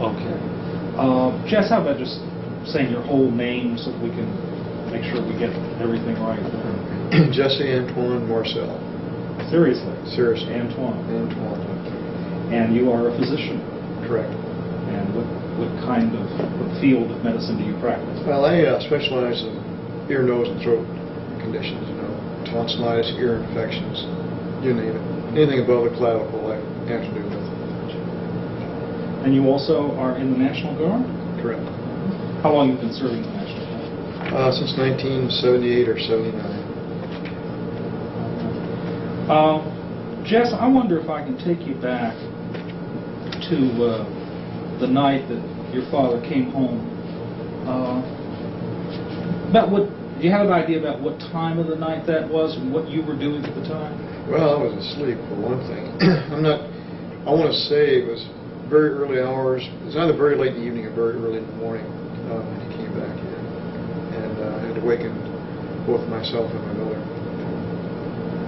Okay. Jess, how about just saying your whole name so that we can make sure we get everything right? Jesse Antoine Marcel. Seriously? Seriously. Antoine. Antoine. And you are a physician? Correct. And what kind of what field of medicine do you practice? Well, I specialize in ear, nose, and throat conditions, tonsillitis, ear infections, you name it. Anything above the clavicle I have to do with. And you also are in the National Guard? Correct. How long have you been serving the National Guard? Since 1978 or 79. Jess, I wonder if I can take you back to the night that your father came home. Do you have an idea about what time of the night that was and what you were doing at the time? Well, I was asleep, for one thing. I want to say it was very early hours. It was either very late in the evening or very early in the morning when he came back here. And I had to waken both myself and my mother.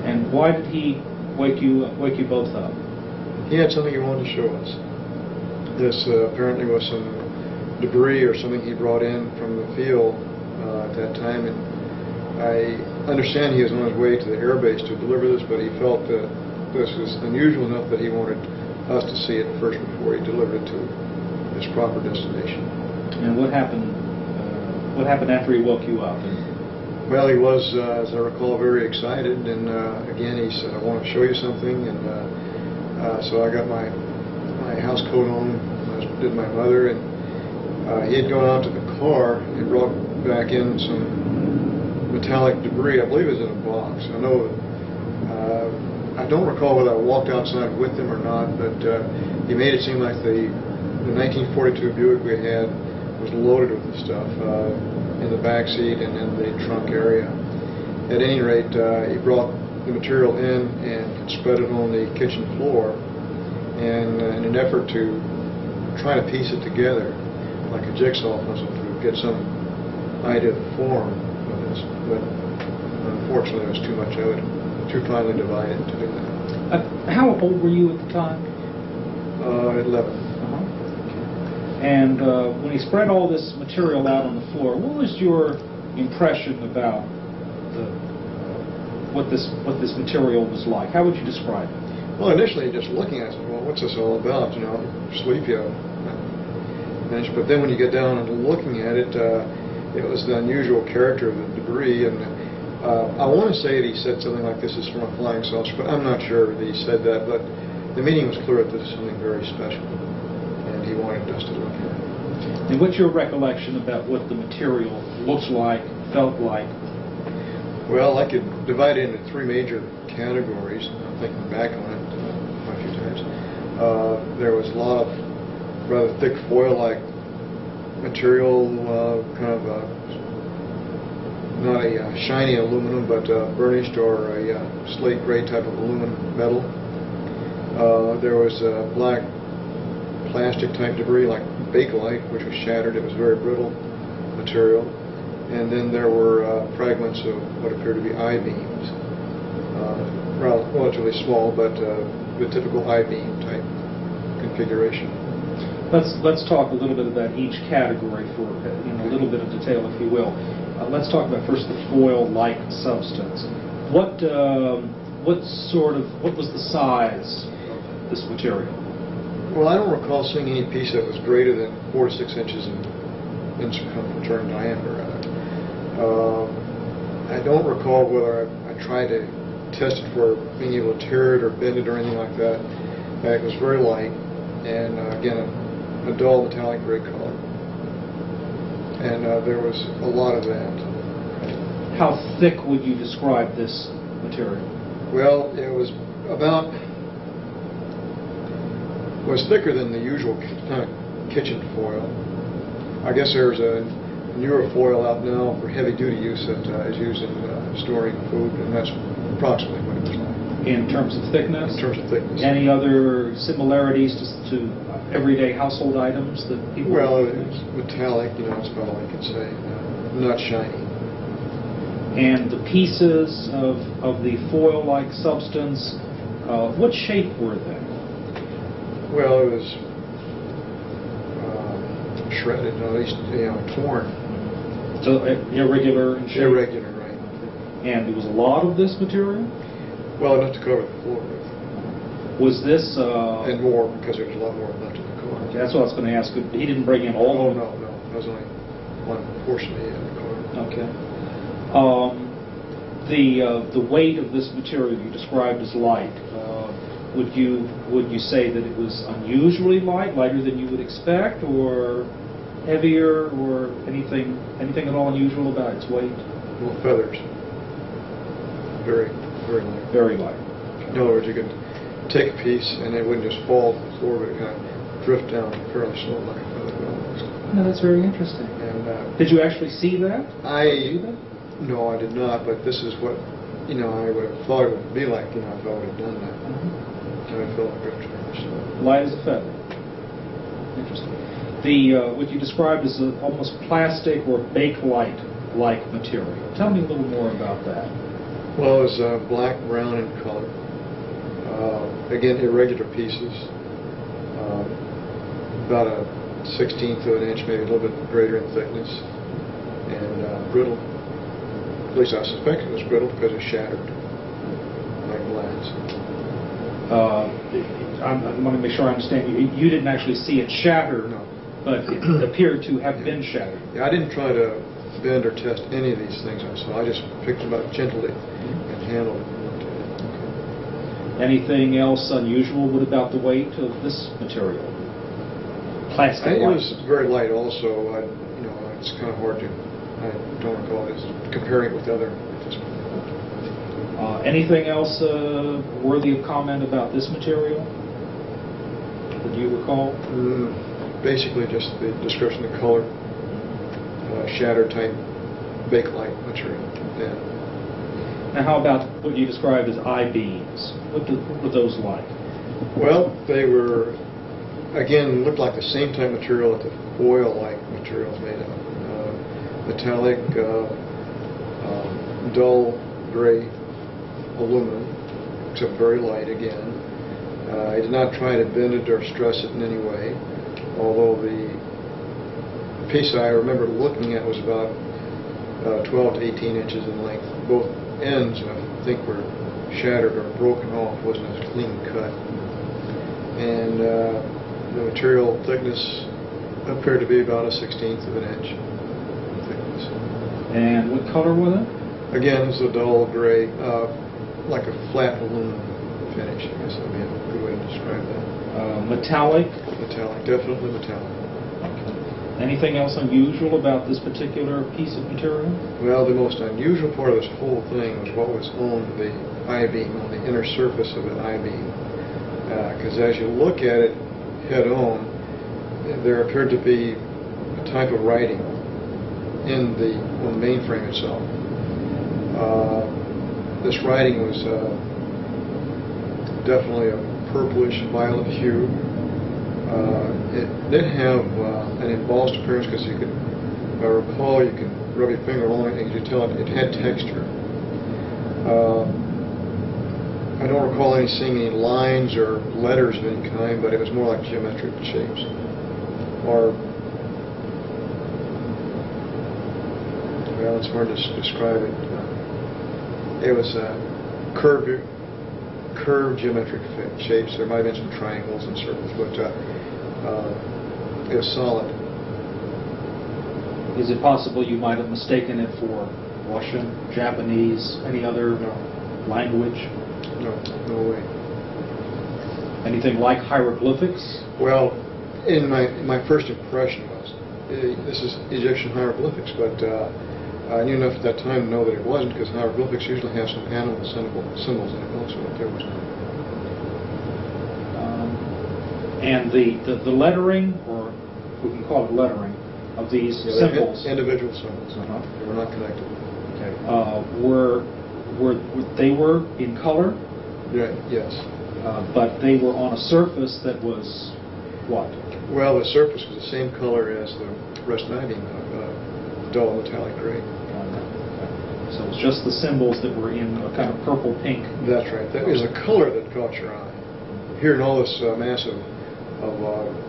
And why did he wake you both up? He had something he wanted to show us. This apparently was some debris or something he brought in from the field at that time, and I understand he was on his way to the air base to deliver this, but he felt that this was unusual enough that he wanted us to see it first before he delivered it to its proper destination. And what happened? What happened after he woke you up? Well, he was, as I recall, very excited, and again he said, "I want to show you something," and so I got my house coat on, as did my mother, and he had gone out to the car and brought back in some metallic debris. I believe it was in a box. I don't recall whether I walked outside with him or not, but he made it seem like the 1942 Buick we had was loaded with the stuff in the back seat and in the trunk area. At any rate, he brought the material in and spread it on the kitchen floor, and in an effort to try to piece it together like a jigsaw puzzle to get some idea of the form of this, but unfortunately there was too much of it, too finely divided to do that. How old were you at the time? 11. And when he spread all this material out on the floor, what was your impression about what this material was like? How would you describe it? Well, initially, just looking at it, well, what's this all about? Sleepy. But then when you get down and looking at it, it was the unusual character of the debris, and I want to say that he said something like, "This is from a flying saucer," but I'm not sure that he said that. But the meaning was clear that this is something very special, and he wanted us to look at it. And what's your recollection about what the material looks like, felt like? Well, I could divide it into three major categories. I'm thinking back on it quite a few times. There was a lot of rather thick foil-like material, kind of not a shiny aluminum, but burnished or a slate gray type of aluminum metal. There was black plastic type debris like bakelite, which was shattered. It was very brittle material. And then there were fragments of what appeared to be I-beams, relatively small, but the typical I-beam type configuration. Let's talk a little bit about each category for in a little bit of detail, if you will. Let's talk about first the foil-like substance. What was the size of this material? Well, I don't recall seeing any piece that was greater than 4 to 6 inches in circumference or in diameter. I don't recall whether I tried to test it for being able to tear it or bend it or anything like that. It was very light, and again, a dull metallic gray color. And there was a lot of that. How thick would you describe this material? Well, it was thicker than the usual kitchen foil. I guess there's a newer foil out now for heavy-duty use that is used in storing food, and that's approximately what it was like. In terms of thickness? In terms of thickness. Any other similarities to everyday household items that people... Well, it's metallic, that's about all I can say. Not shiny. And the pieces of the foil-like substance, what shape were they? Well, it was shredded, at least torn. So irregular in shape? Irregular, right. And there was a lot of this material? Well, enough to cover the floor with. Was this... and more, because there was a lot more left in the car. Okay, that's what I was going to ask. He didn't bring in all of them? No. That was only one portion in the car. Okay. The weight of this material you described as light, would you say that it was unusually light, lighter than you would expect, or heavier, or anything at all unusual about its weight? Well, feathers. Very, very light. Very light. In other words, you could take a piece and it wouldn't just fall to the floor, but it kind of drift down fairly slow like a feather almost. No, that's very interesting. And did you actually see that? No, I did not, but this is what I would have thought it would be like if I would have done that. And I felt like drifting very slow. Light as a feather. Interesting. What you described as almost plastic or bakelite-like material. Tell me a little more about that. Well, it was black, brown in color. Again, irregular pieces. About a 1/16 of an inch, maybe a little bit greater in thickness. And brittle. At least I suspect it was brittle because it shattered like glass. I want to make sure I understand. You didn't actually see it shatter, No. But it appeared to have been shattered. Yeah, I didn't try to bend or test any of these things I saw. I just picked them up gently and handled it. Anything else unusual about the weight of this material? Plastic. It was very light also. It's kind of hard to, I don't recall this, comparing it with other at this point. Anything else worthy of comment about this material? Do you recall? Basically just the description of color, shatter type, bakelite material. Yeah. Now how about what you described as I-beams? What were those like? Well, they were, again, looked like the same type of material that the foil-like material is made of. Metallic, dull gray aluminum, except very light again. I did not try to bend it or stress it in any way, although the piece I remember looking at was about 12 to 18 inches in length. Both ends, I think, were shattered or broken off, wasn't as clean cut. And the material thickness appeared to be about a 1/16 of an inch thickness. And what color was it? Again, it's a dull gray, like a flat aluminum finish, I guess would be a good way to describe that. Metallic? Metallic, definitely metallic. Okay. Anything else unusual about this particular piece of material? Well, the most unusual part of this whole thing was what was on the I-beam, on the inner surface of an I-beam. Because as you look at it head-on, there appeared to be a type of writing on the mainframe itself. This writing was definitely a purplish violet hue. It did have an embossed appearance because you could, if I recall, you could rub your finger on it and you could tell it had texture. I don't recall seeing any lines or letters of any kind, but it was more like geometric shapes. Or, well, it's hard to describe it. It was curved geometric shapes. There might have been some triangles and circles, but it was solid. Is it possible you might have mistaken it for Russian, Japanese, any other language? No way. Anything like hieroglyphics? Well, in my first impression was this is Egyptian hieroglyphics, but I knew enough at that time to know that it wasn't, because hieroglyphics usually have some animal symbols in it also, but there was none. And the lettering, or we can call it lettering, of these symbols. Individual symbols. They were not connected. Okay. They were in color? Yeah, yes. But they were on a surface that was what? Well, the surface was the same color as the rest of the dull metallic gray. So it's just the symbols that were in a kind of purple pink. That's right. That was the color that caught your eye. Hearing all this mass of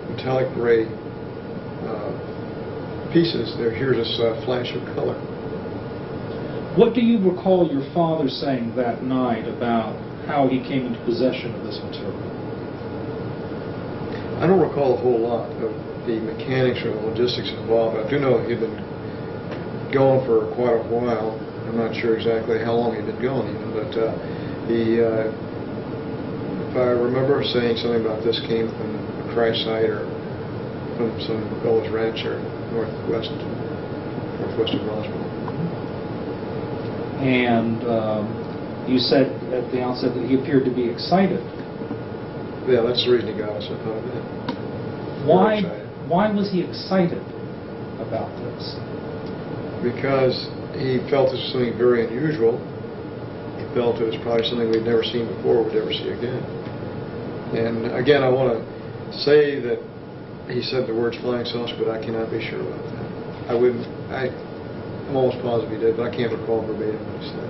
metallic gray pieces, here's this flash of color. What do you recall your father saying that night about how he came into possession of this material? I don't recall a whole lot of the mechanics or the logistics involved. I do know he'd been going for quite a while. I'm not sure exactly how long he'd been going even, but if I remember saying something about this came from a crash site or from some Bellows Ranch or northwest of Roswell. And you said at the outset that he appeared to be excited. Yeah, that's the reason he got us up out of bed. Why was he excited about this? Because he felt this was something very unusual. He felt it was probably something we'd never seen before, we'd never see again. And again, I want to say that he said the words flying saucer, but I cannot be sure about that. I'm almost positive he did, but I can't recall verbatim what he said.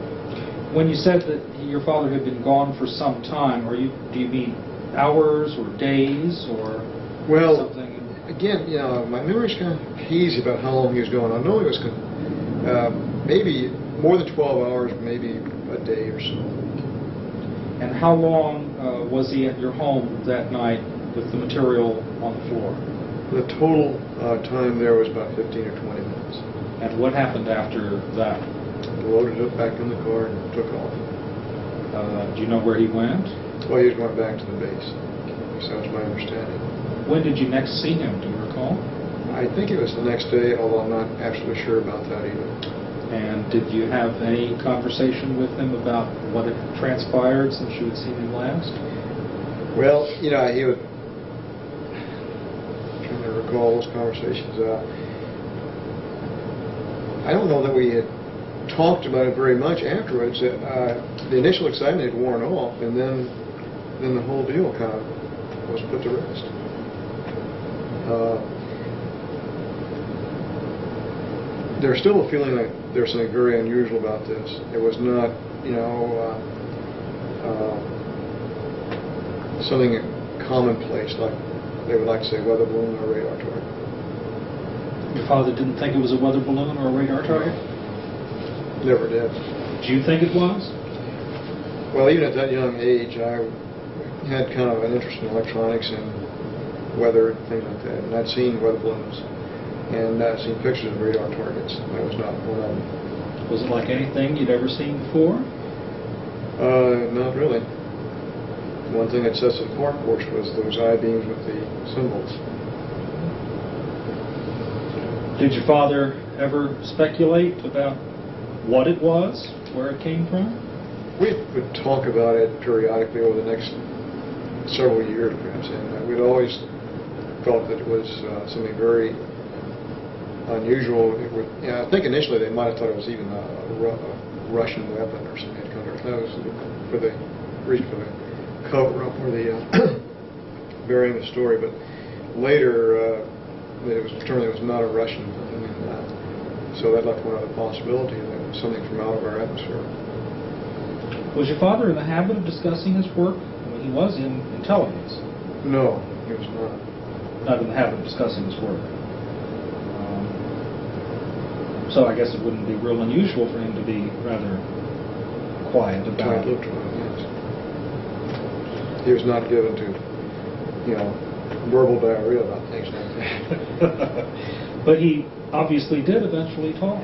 When you said that your father had been gone for some time, do you mean hours or days or something? Again, my memory's kind of hazy about how long he was gone. I know he was maybe more than 12 hours, maybe a day or so. And how long was he at your home that night with the material on the floor? The total time there was about 15 or 20 minutes. And what happened after that? Loaded it back in the car and took off. Do you know where he went? Well, he was going back to the base. So that was my understanding. When did you next see him? Do you recall? I think it was the next day, although I'm not absolutely sure about that either. And did you have any conversation with him about what had transpired since you had seen him last? Well, he would... I'm trying to recall those conversations. I don't know that we had talked about it very much afterwards. The initial excitement had worn off, and then the whole deal kind of was put to rest. There's still a feeling like there's something very unusual about this. It was not, something commonplace like they would like to say weather balloon or radar target. Your father didn't think it was a weather balloon or a radar target? Never did. Do you think it was? Well, even at that young age, I had kind of an interest in electronics and weather and things like that. And I'd seen weather balloons, and I'd seen pictures of radar targets. That was not one of them. Was it like anything you'd ever seen before? Not really. One thing that sets it apart, of course, was those I-beams with the symbols. Did your father ever speculate about what it was, where it came from? We would talk about it periodically over the next several years, perhaps, and we'd always felt that it was something very unusual. I think initially they might have thought it was even a Russian weapon or something. That was for the reason for the cover-up or the burying the story. But later, it was determined it was not a Russian weapon, and so that left one other possibility, that it was something from out of our atmosphere. Was your father in the habit of discussing his work? Well, he was in intelligence. No, he was not. Not in the habit of discussing his work. So I guess it wouldn't be real unusual for him to be rather quiet about it. Yes. He was not given to, verbal diarrhea about things like that. But he obviously did eventually talk.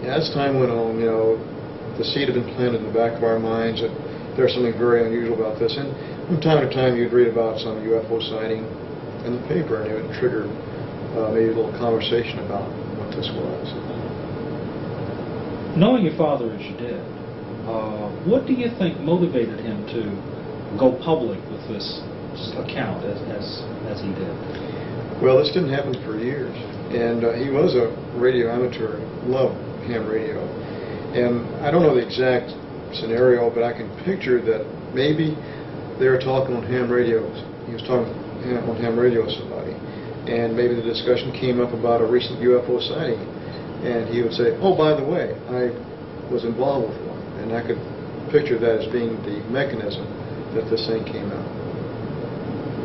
Yeah, as time went on, the seed had been planted in the back of our minds that there's something very unusual about this. And from time to time, you'd read about some UFO sighting in the paper, and it would trigger maybe a little conversation about what this was. Knowing your father as you did, what do you think motivated him to go public with this account as he did? Well, this didn't happen for years, and he was a radio amateur, loved ham radio. And I don't know the exact scenario, but I can picture that maybe they were talking on ham radios. He was talking on ham radio with somebody, and maybe the discussion came up about a recent UFO sighting, and he would say, "Oh, by the way, I was involved with one," and I could picture that as being the mechanism that this thing came out.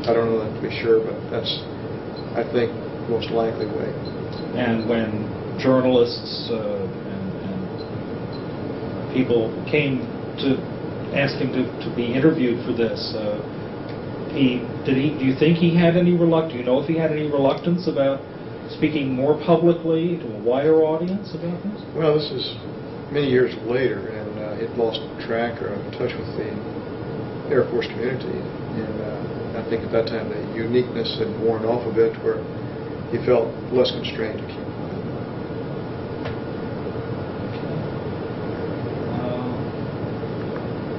I don't know that to be sure, but that's, I think, the most likely way. And when journalists and people came to ask him to be interviewed for this, do you think he had any reluctance? Do you know if he had any reluctance about speaking more publicly to a wider audience about this? Well, this is many years later, and he'd lost track or touch with the Air Force community. And I think at that time the uniqueness had worn off a bit, where he felt less constrained to keep quiet.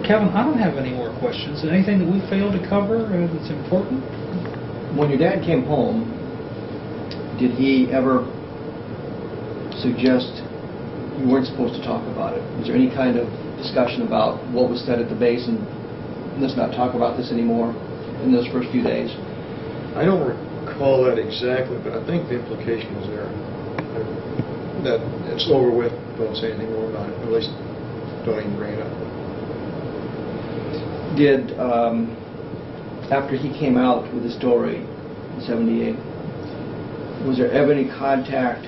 Kevin, I don't have any more questions. Anything that we failed to cover that's important? When your dad came home, did he ever suggest you weren't supposed to talk about it? Was there any kind of discussion about what was said at the base and let's not talk about this anymore in those first few days? I don't recall that exactly, but I think the implication was there. That it's over with, don't say anything more about it. At least don't even bring it up. Did, after he came out with the story in '78, was there ever any contact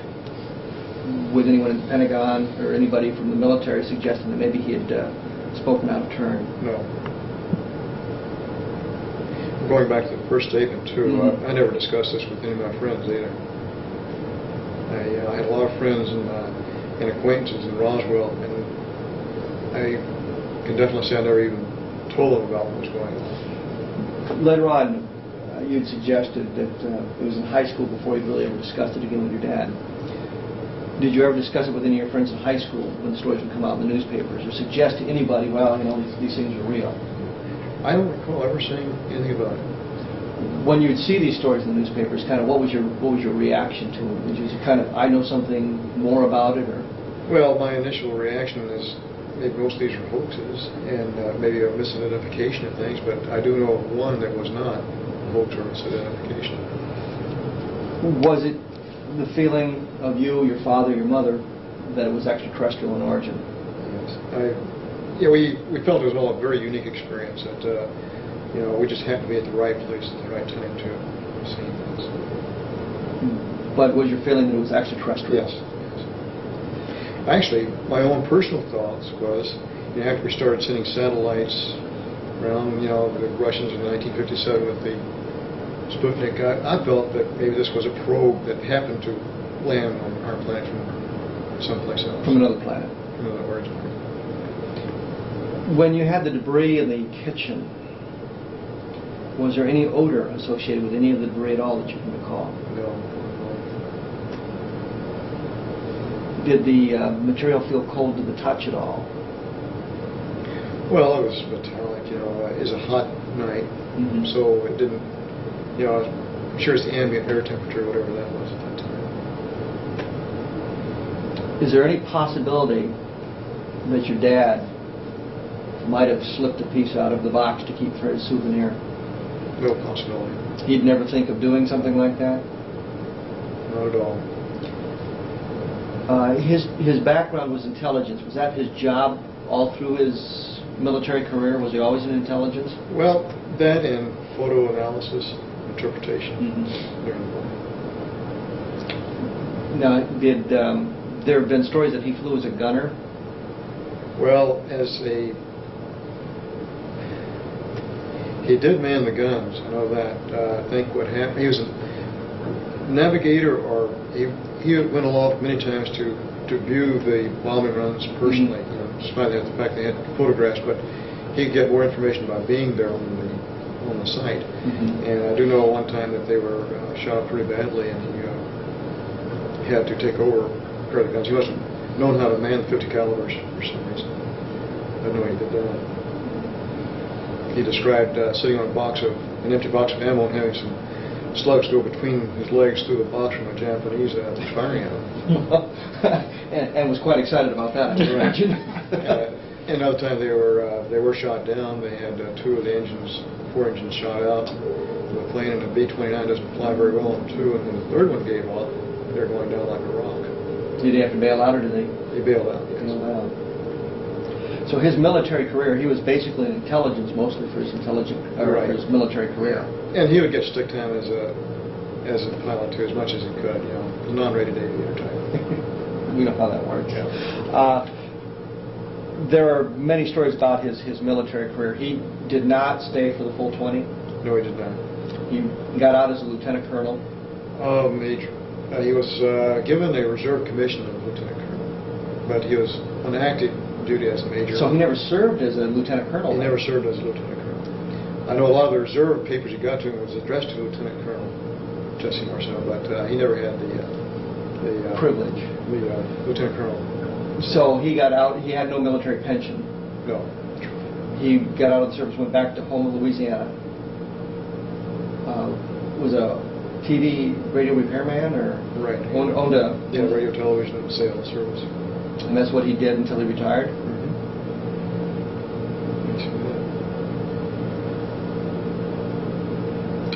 with anyone in the Pentagon or anybody from the military suggesting that maybe he had spoken out of turn? No. Going back to the first statement, too, I never discussed this with any of my friends either. I had a lot of friends and acquaintances in Roswell, and I can definitely say I never even told them about what was going on. Later on, you'd suggested that it was in high school before you really ever discussed it again with your dad. Did you ever discuss it with any of your friends in high school when the stories would come out in the newspapers, or suggest to anybody, well, you know, these things are real? I don't recall ever saying anything about it. When you'd see these stories in the newspapers, kind of what was your reaction to them? Did you kind of, I know something more about it, or? Well, my initial reaction is maybe most of these are hoaxes, and maybe a misidentification of things, but I do know of one that was not a hoax or misidentification. Was it the feeling of you, your father, your mother, that it was extraterrestrial in origin? Yes. We felt it was all a very unique experience, that we just happened to be at the right place at the right time to see things. But was your feeling that it was extraterrestrial? Yes. Actually, my own personal thoughts was, after we started sending satellites around, the Russians in 1957 with the Sputnik, I felt that maybe this was a probe that happened to land on our planet from someplace else. From another planet. From another origin. When you had the debris in the kitchen, was there any odor associated with any of the debris at all that you can recall? No. Did the material feel cold to the touch at all? Well, it was metallic, it was a hot night, so it didn't, I'm sure it's the ambient air temperature, whatever that was at that time. Is there any possibility that your dad might have slipped a piece out of the box to keep for his souvenir? No possibility. He'd never think of doing something like that? Not at all. His background was intelligence. Was that his job all through his military career? Was he always in intelligence? Well, that and photo analysis, interpretation. Now, did there have been stories that he flew as a gunner? Well, he did man the guns, I know that. I think what happened, he was a navigator, or he went aloft many times to view the bombing runs personally, despite the fact they had photographs, but he'd get more information by being there on the site. And I do know one time that they were shot pretty badly, and he had to take over a pair of the guns. He must have known how to man 50 calibers for some reason. I know he did that. He described sitting on an empty box of ammo and having some slugs go between his legs through the box from a Japanese firing at him. and was quite excited about that, I imagine. And another time they were shot down. They had four engines shot out of the plane, and the B-29 doesn't fly very well on two, and then the third one gave up. They're going down like a rock. Did he have to bail out, or did they? He bailed out, yes. Bailed out. So his military career, he was basically in intelligence mostly for his for his military career. And he would get stick time as as a pilot too, as much as he could. You know, a non-rated aviator type. We know how that works. Yeah. There are many stories about his military career. He did not stay for the full 20. No, he did not. He got out as a lieutenant colonel. Major. He was given a reserve commission of lieutenant colonel, but he was on active duty as a major. So he never served as a lieutenant colonel? He never served as a lieutenant colonel. I know a lot of the reserve papers he got to him was addressed to Lieutenant Colonel Jesse Marcel, but he never had the privilege. The lieutenant colonel. So he got out. He had no military pension. No. He got out of the service, went back to home in Louisiana. Was a TV radio repairman, or right. Owned a radio, television, and sales service. And that's what he did until he retired.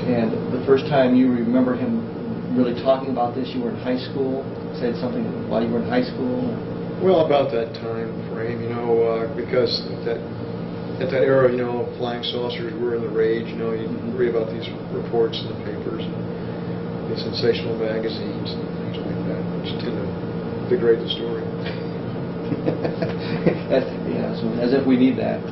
And the first time you remember him really talking about this, you were in high school. Said something while you were in high school. Well, about that time frame, you know, because at that era, you know, flying saucers were in the rage. You know, you read about these reports in the papers, and the sensational magazines, and things like that, which tend to degrade the story. So as if we need that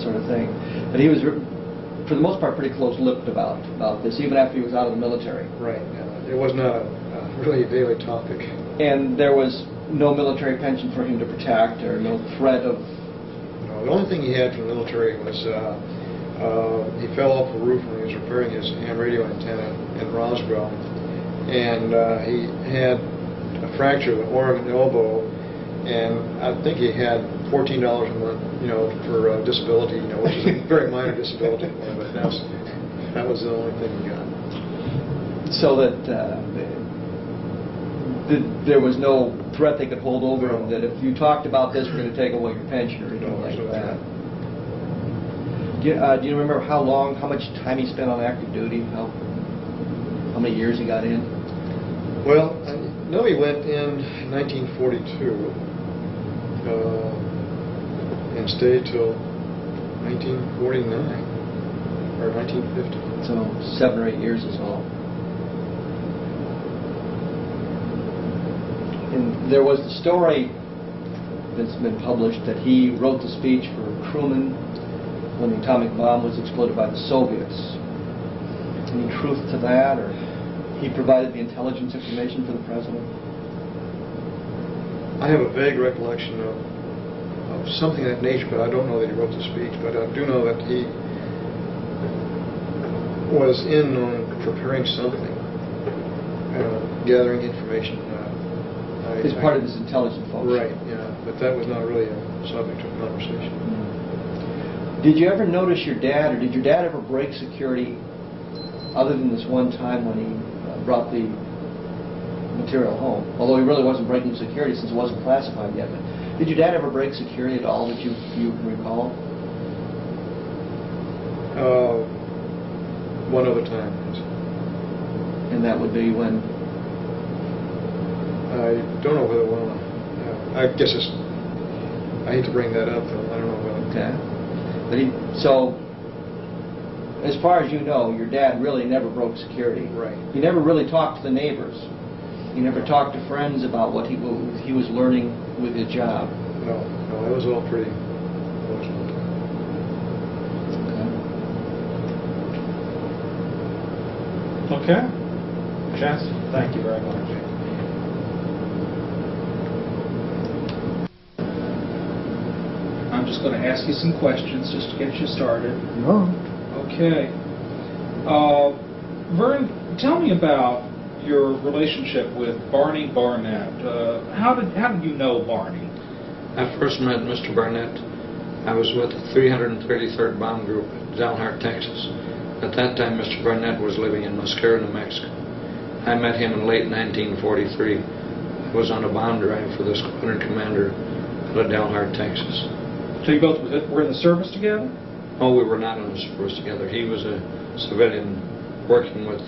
sort of thing. But he was, for the most part, pretty close-lipped about this, even after he was out of the military. Right. It was not really a daily topic. And there was no military pension for him to protect, or no threat of... No, the only thing he had from the military was he fell off the roof when he was repairing his ham radio antenna in Roswell, and he had a fracture of the arm and elbow, and I think he had $14 a month, you know, for disability, you know, which is a very minor disability, but that was the only thing he got. So that there was no threat they could hold over him, that if you talked about this, we're going to take away your pension or anything like that. Do you remember how much time he spent on active duty? How many years he got in? Well, I know he went in 1942 and stayed till 1949 or 1950. So 7 or 8 years is all. And there was the story that's been published that he wrote the speech for Truman when the atomic bomb was exploded by the Soviets. Any truth to that, or he provided the intelligence information for the president? I have a vague recollection of something of that nature, but I don't know that he wrote the speech. But I do know that he was in on preparing something, gathering information. As part of this intelligence function. Right, yeah, but that was not really a subject of conversation. Did you ever notice your dad, or did your dad ever break security other than this one time when he brought the material home? Although he really wasn't breaking security since it wasn't classified yet. But did your dad ever break security at all that you recall? One other time, yes. And that would be when? I don't know whether one. I guess I hate to bring that up, though. I don't know whether. Okay. But so, as far as you know, your dad really never broke security. Right. He never really talked to the neighbors. He never talked to friends about what he was learning with his job. No, it was all pretty emotional. Okay. Jess, thank you very much. I'm just going to ask you some questions just to get you started. No. Okay. Vern, tell me about your relationship with Barney Barnett. How did you know Barney? I first met Mr. Barnett. I was with the 333rd Bomb Group in Dalhart, Texas. At that time, Mr. Barnett was living in Mosquera, New Mexico. I met him in late 1943. I was on a bomb drive for the squadron commander out of Dalhart, Texas. So you both were in the service together? Oh, we were not in the service together. He was a civilian working with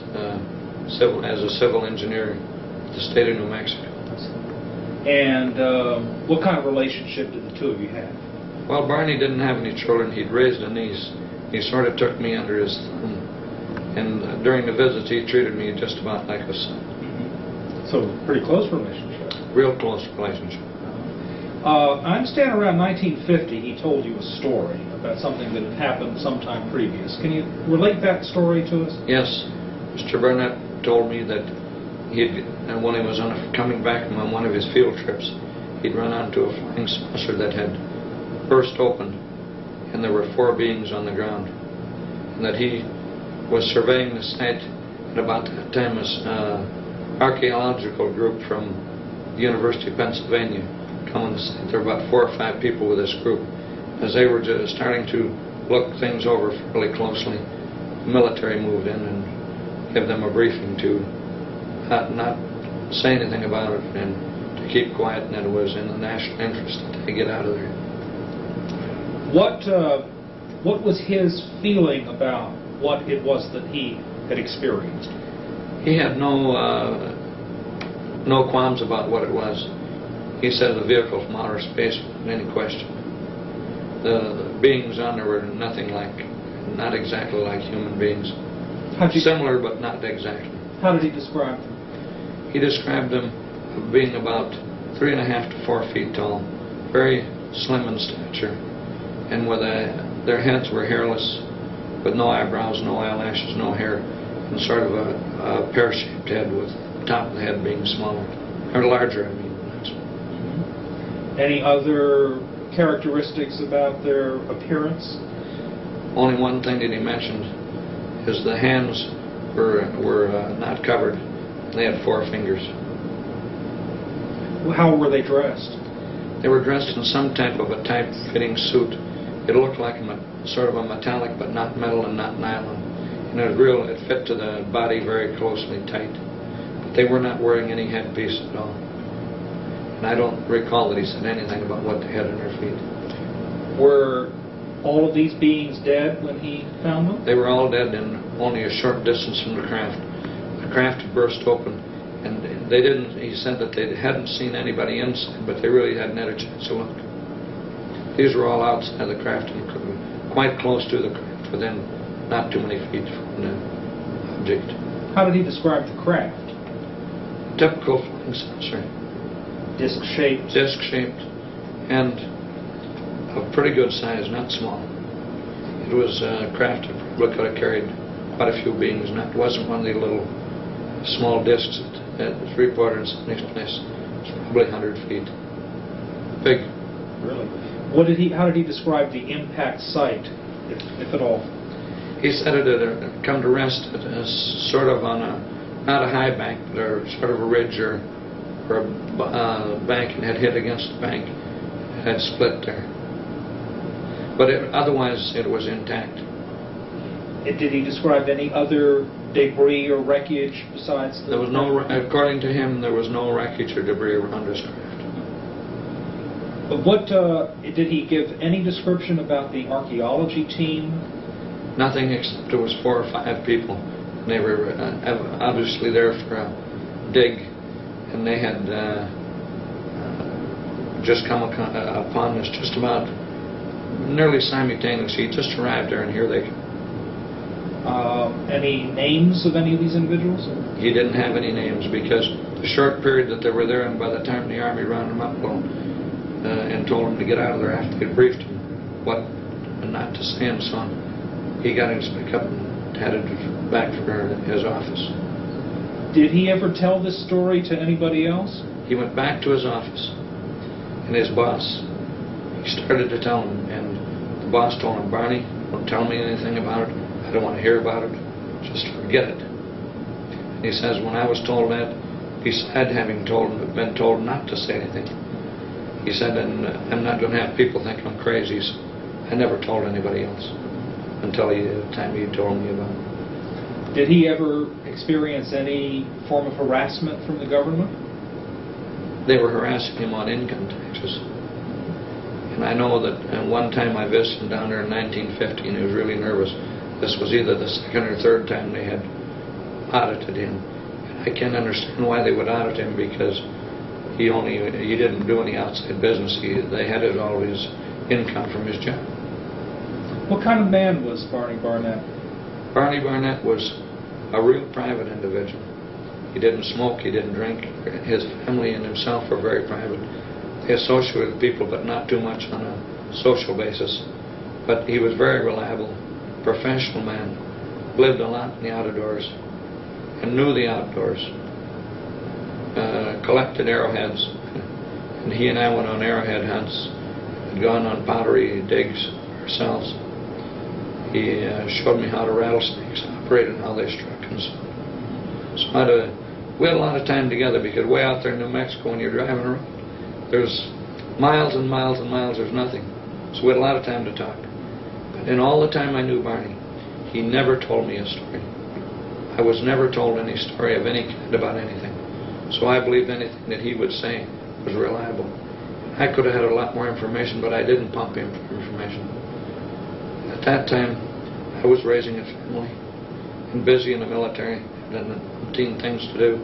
as a civil engineer at the state of New Mexico. And what kind of relationship did the two of you have? Well, Barney didn't have any children. He'd raised a niece. He sort of took me under his thumb. And during the visits, he treated me just about like a son. So, pretty close relationship. Real close relationship. I understand around 1950 he told you a story about something that had happened sometime previous. Can you relate that story to us? Yes. Mr. Burnett told me that when he was coming back from one of his field trips, he'd run onto a flying saucer that had burst open, and there were 4 beings on the ground. And that he was surveying the site at about that time as archaeological group from the University of Pennsylvania come on the site. There were about 4 or 5 people with this group. As they were just starting to look things over fairly closely, the military moved in and gave them a briefing to not say anything about it and to keep quiet, and that it was in the national interest that they get out of there. What was his feeling about what it was that he had experienced? He had no qualms about what it was. He said the vehicle from outer space, without any question. The beings on there were not exactly like human beings. Similar, but not exactly. How did he describe them? He described them being about 3.5 to 4 feet tall, very slim in stature, and with their heads were hairless, with no eyebrows, no eyelashes, no hair, and sort of a pear-shaped head, with the top of the head being smaller, or larger, I mean. Any other characteristics about their appearance? Only one thing that he mentioned is the hands were not covered. They had 4 fingers. How were they dressed? They were dressed in some type of a tight-fitting suit. It looked like sort of a metallic, but not metal and not nylon. And it fit to the body very closely tight. But they were not wearing any headpiece at all. And I don't recall that he said anything about what they had on their feet. Were all of these beings dead when he found them? They were all dead in only a short distance from the craft. The craft had burst open, and he said that they hadn't seen anybody inside, but they really hadn't had a chance to look. These were all outside the craft and quite close to the craft, within not too many feet from the object. How did he describe the craft? Typical flying saucer. Disc-shaped? Disc-shaped, and of pretty good size, not small. It was a craft that probably could have carried quite a few beings. It wasn't one of the little small discs that was reported in somebody's place. It was probably 100 feet. Big. Really? How did he describe the impact site, if at all? He said it had come to rest sort of on not a high bank, but sort of a ridge or a bank, and had hit against the bank. It had split there. But otherwise it was intact. Did he describe any other debris or wreckage besides the... There was no, according to him, there was no wreckage or debris around his craft. But did he give any description about the archaeology team? Nothing, except there was 4 or 5 people. And they were obviously there for a dig, and they had just come upon this just about nearly simultaneously. He just arrived there, and here they come. Any names of any of these individuals? He didn't have any names, because the short period that they were there, and by the time the Army rounded them up and told him to get out of there after they briefed him what and not to say and so on, he got his pickup and headed back for his office. Did he ever tell this story to anybody else? He went back to his office, and his boss, he started to tell him, and the boss told him, "Barney, don't tell me anything about it. I don't want to hear about it. Just forget it." And he says, when I was told that, besides having been told not to say anything, he said, and I'm not going to have people think I'm crazy, so I never told anybody else until the time he told me about it. Did he ever experience any form of harassment from the government? They were harassing him on income taxes. And I know that one time I visited him down there in 1950, and he was really nervous. This was either the 2nd or 3rd time they had audited him. And I can't understand why they would audit him, because he didn't do any outside business. They had all his income from his job. What kind of man was Barney Barnett? Barney Barnett was a real private individual. He didn't smoke, he didn't drink. His family and himself were very private. They associated with people, but not too much on a social basis. But he was very reliable, professional man, lived a lot in the outdoors, and knew the outdoors. Collected arrowheads, and he and I went on arrowhead hunts. Had gone on pottery digs ourselves. He showed me how the rattlesnakes operated and how they struck and so on. So we had a lot of time together, because way out there in New Mexico, when you're driving around, there's miles and miles and miles, there's nothing. So we had a lot of time to talk. But in all the time I knew Barney, he never told me a story. I was never told any story of any kind about anything. So I believed anything that he would say was reliable. I could have had a lot more information, but I didn't pump him for information. At that time, I was raising a family and busy in the military, and routine things to do,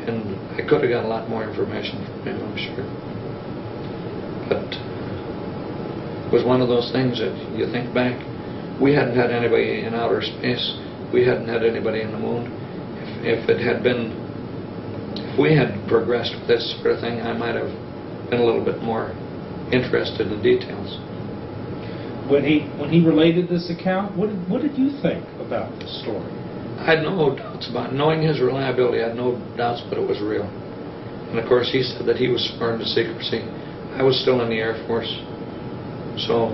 and I could have got a lot more information from him, I'm sure. But it was one of those things that you think back, we hadn't had anybody in outer space, we hadn't had anybody in the moon. If we had progressed with this sort of thing, I might have been a little bit more interested in details. When he related this account, what did you think about the story? I had no doubts about it. Knowing his reliability, I had no doubts but it was real. And of course he said that he was sworn to secrecy. I was still in the Air Force, so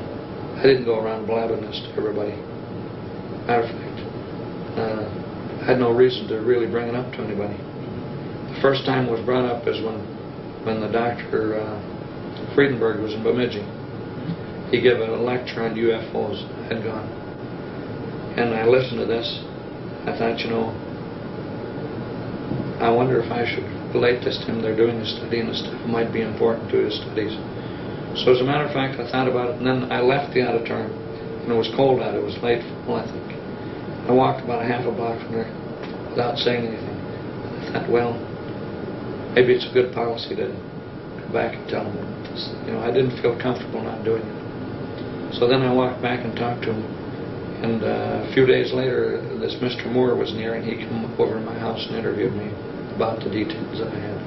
I didn't go around blabbing this to everybody. Matter of fact, I had no reason to really bring it up to anybody. The first time it was brought up is when the Dr. Friedenberg was in Bemidji. He gave a lecture on UFOs. I had gone. And I listened to this. I thought, I wonder if I should relate this to him. They're doing a study, and the stuff might be important to his studies. So as a matter of fact, I thought about it, and then I left the auditorium. And it was cold out. It was late fall, I think. I walked about a half a block from there without saying anything. I thought, well, maybe it's a good policy to come back and tell him. I didn't feel comfortable not doing it. So then I walked back and talked to him. And a few days later, this Mr. Moore was near, and he came over to my house and interviewed me about the details that I had.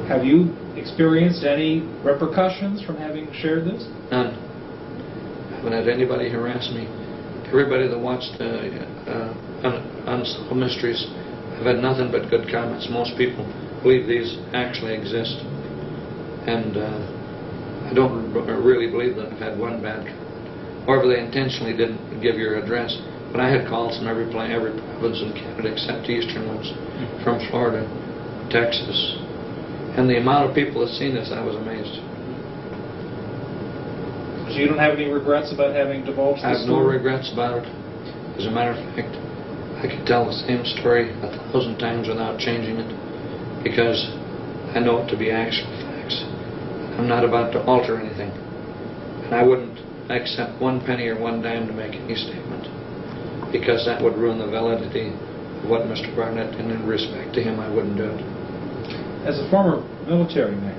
Have you experienced any repercussions from having shared this? None. I haven't had anybody harass me. Everybody that watched Unsolved Mysteries, I've had nothing but good comments. Most people believe these actually exist. And I don't really believe that I've had one bad comment. However, they intentionally didn't give your address. But I had calls from every province in Canada except the eastern ones, from Florida, Texas. And the amount of people that seen this, I was amazed. So you don't have any regrets about having divulged this story? I have no regrets about it. As a matter of fact, I could tell the same story 1,000 times without changing it, because I know it to be actual facts. I'm not about to alter anything. And I wouldn't accept one penny or one dime to make any statement, because that would ruin the validity of what Mr. Barnett, and in respect to him, I wouldn't do it. As a former military man,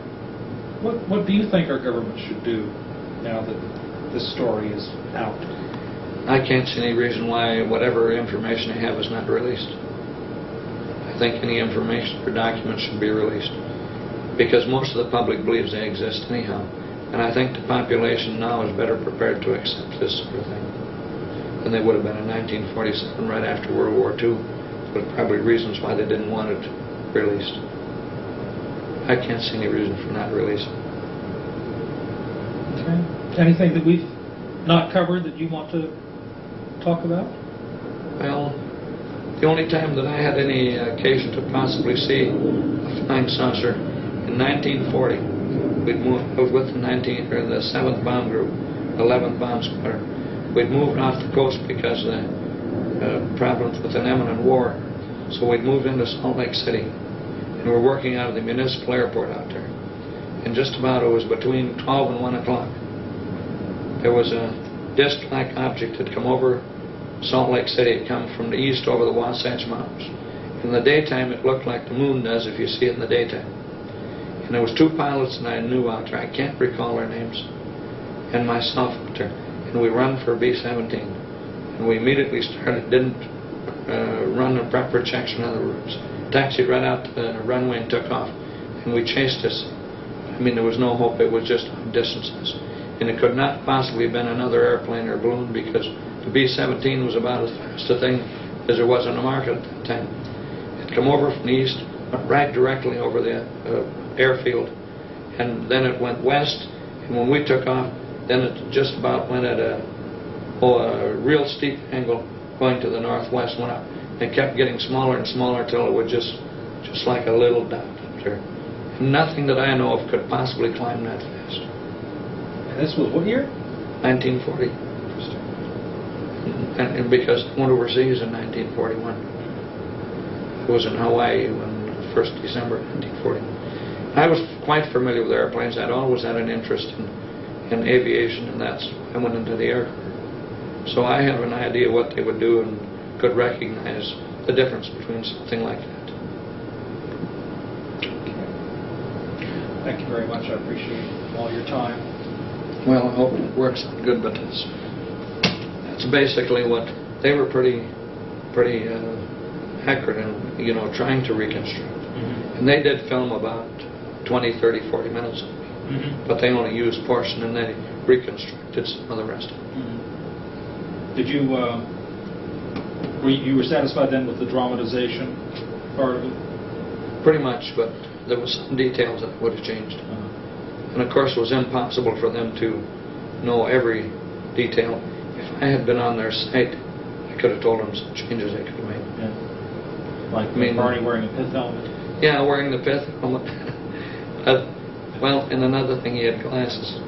what do you think our government should do now that this story is out? I can't see any reason why whatever information they have is not released. I think any information or documents should be released, because most of the public believes they exist anyhow. And I think the population now is better prepared to accept this sort of thing than they would have been in 1947, right after World War II. There's probably reasons why they didn't want it released. I can't see any reason for not releasing. Okay. Anything that we've not covered that you want to talk about? Well, the only time that I had any occasion to possibly see a flying saucer, in 1940, I was with the 7th Bomb Group, 11th Bomb Squadron. We'd moved off the coast because of the problems with an imminent war. So we'd moved into Salt Lake City, and we're working out of the municipal airport out there. And just about, it was between 12 and 1 o'clock, there was a disc-like object that had come over Salt Lake City. It come from the east over the Wasatch Mountains. In the daytime, it looked like the moon does if you see it in the daytime. And there was 2 pilots that I knew out there. I can't recall their names. And myself out there. And we run for B-17. And we immediately didn't run the proper checks. In other words, taxied right out to the runway and took off. And we chased this. I mean, there was no hope. It was just distances. And it could not possibly have been another airplane or balloon, because the B-17 was about as fast a thing as there was on the market at that time. It come over from the east, went right directly over the airfield, and then it went west. And when we took off, then it just about went at a real steep angle going to the northwest, went up. It kept getting smaller and smaller until it was just like a little dot up there. And nothing that I know of could possibly climb that fast. And this was what year? 1940. And because I went overseas in 1941. I was in Hawaii on 1st December 1940. I was quite familiar with airplanes. I'd always had an interest in aviation, and that's why I went into the Air Corps. So I have an idea what they would do and could recognize the difference between something like that. Thank you very much. I appreciate all your time. Well, I hope it works out good, but that's basically what they were pretty accurate in, trying to reconstruct. And they did film about 20, 30, 40 minutes of me, but they only used portion and they reconstructed some of the rest of it. Did you were satisfied then with the dramatization part of it? Pretty much, but there was some details that would have changed. And of course it was impossible for them to know every detail. If I had been on their site, I could have told them some changes they could have made. Yeah. Like Barney wearing a pith helmet? Yeah, wearing the pith helmet. Well, and another thing, he had glasses.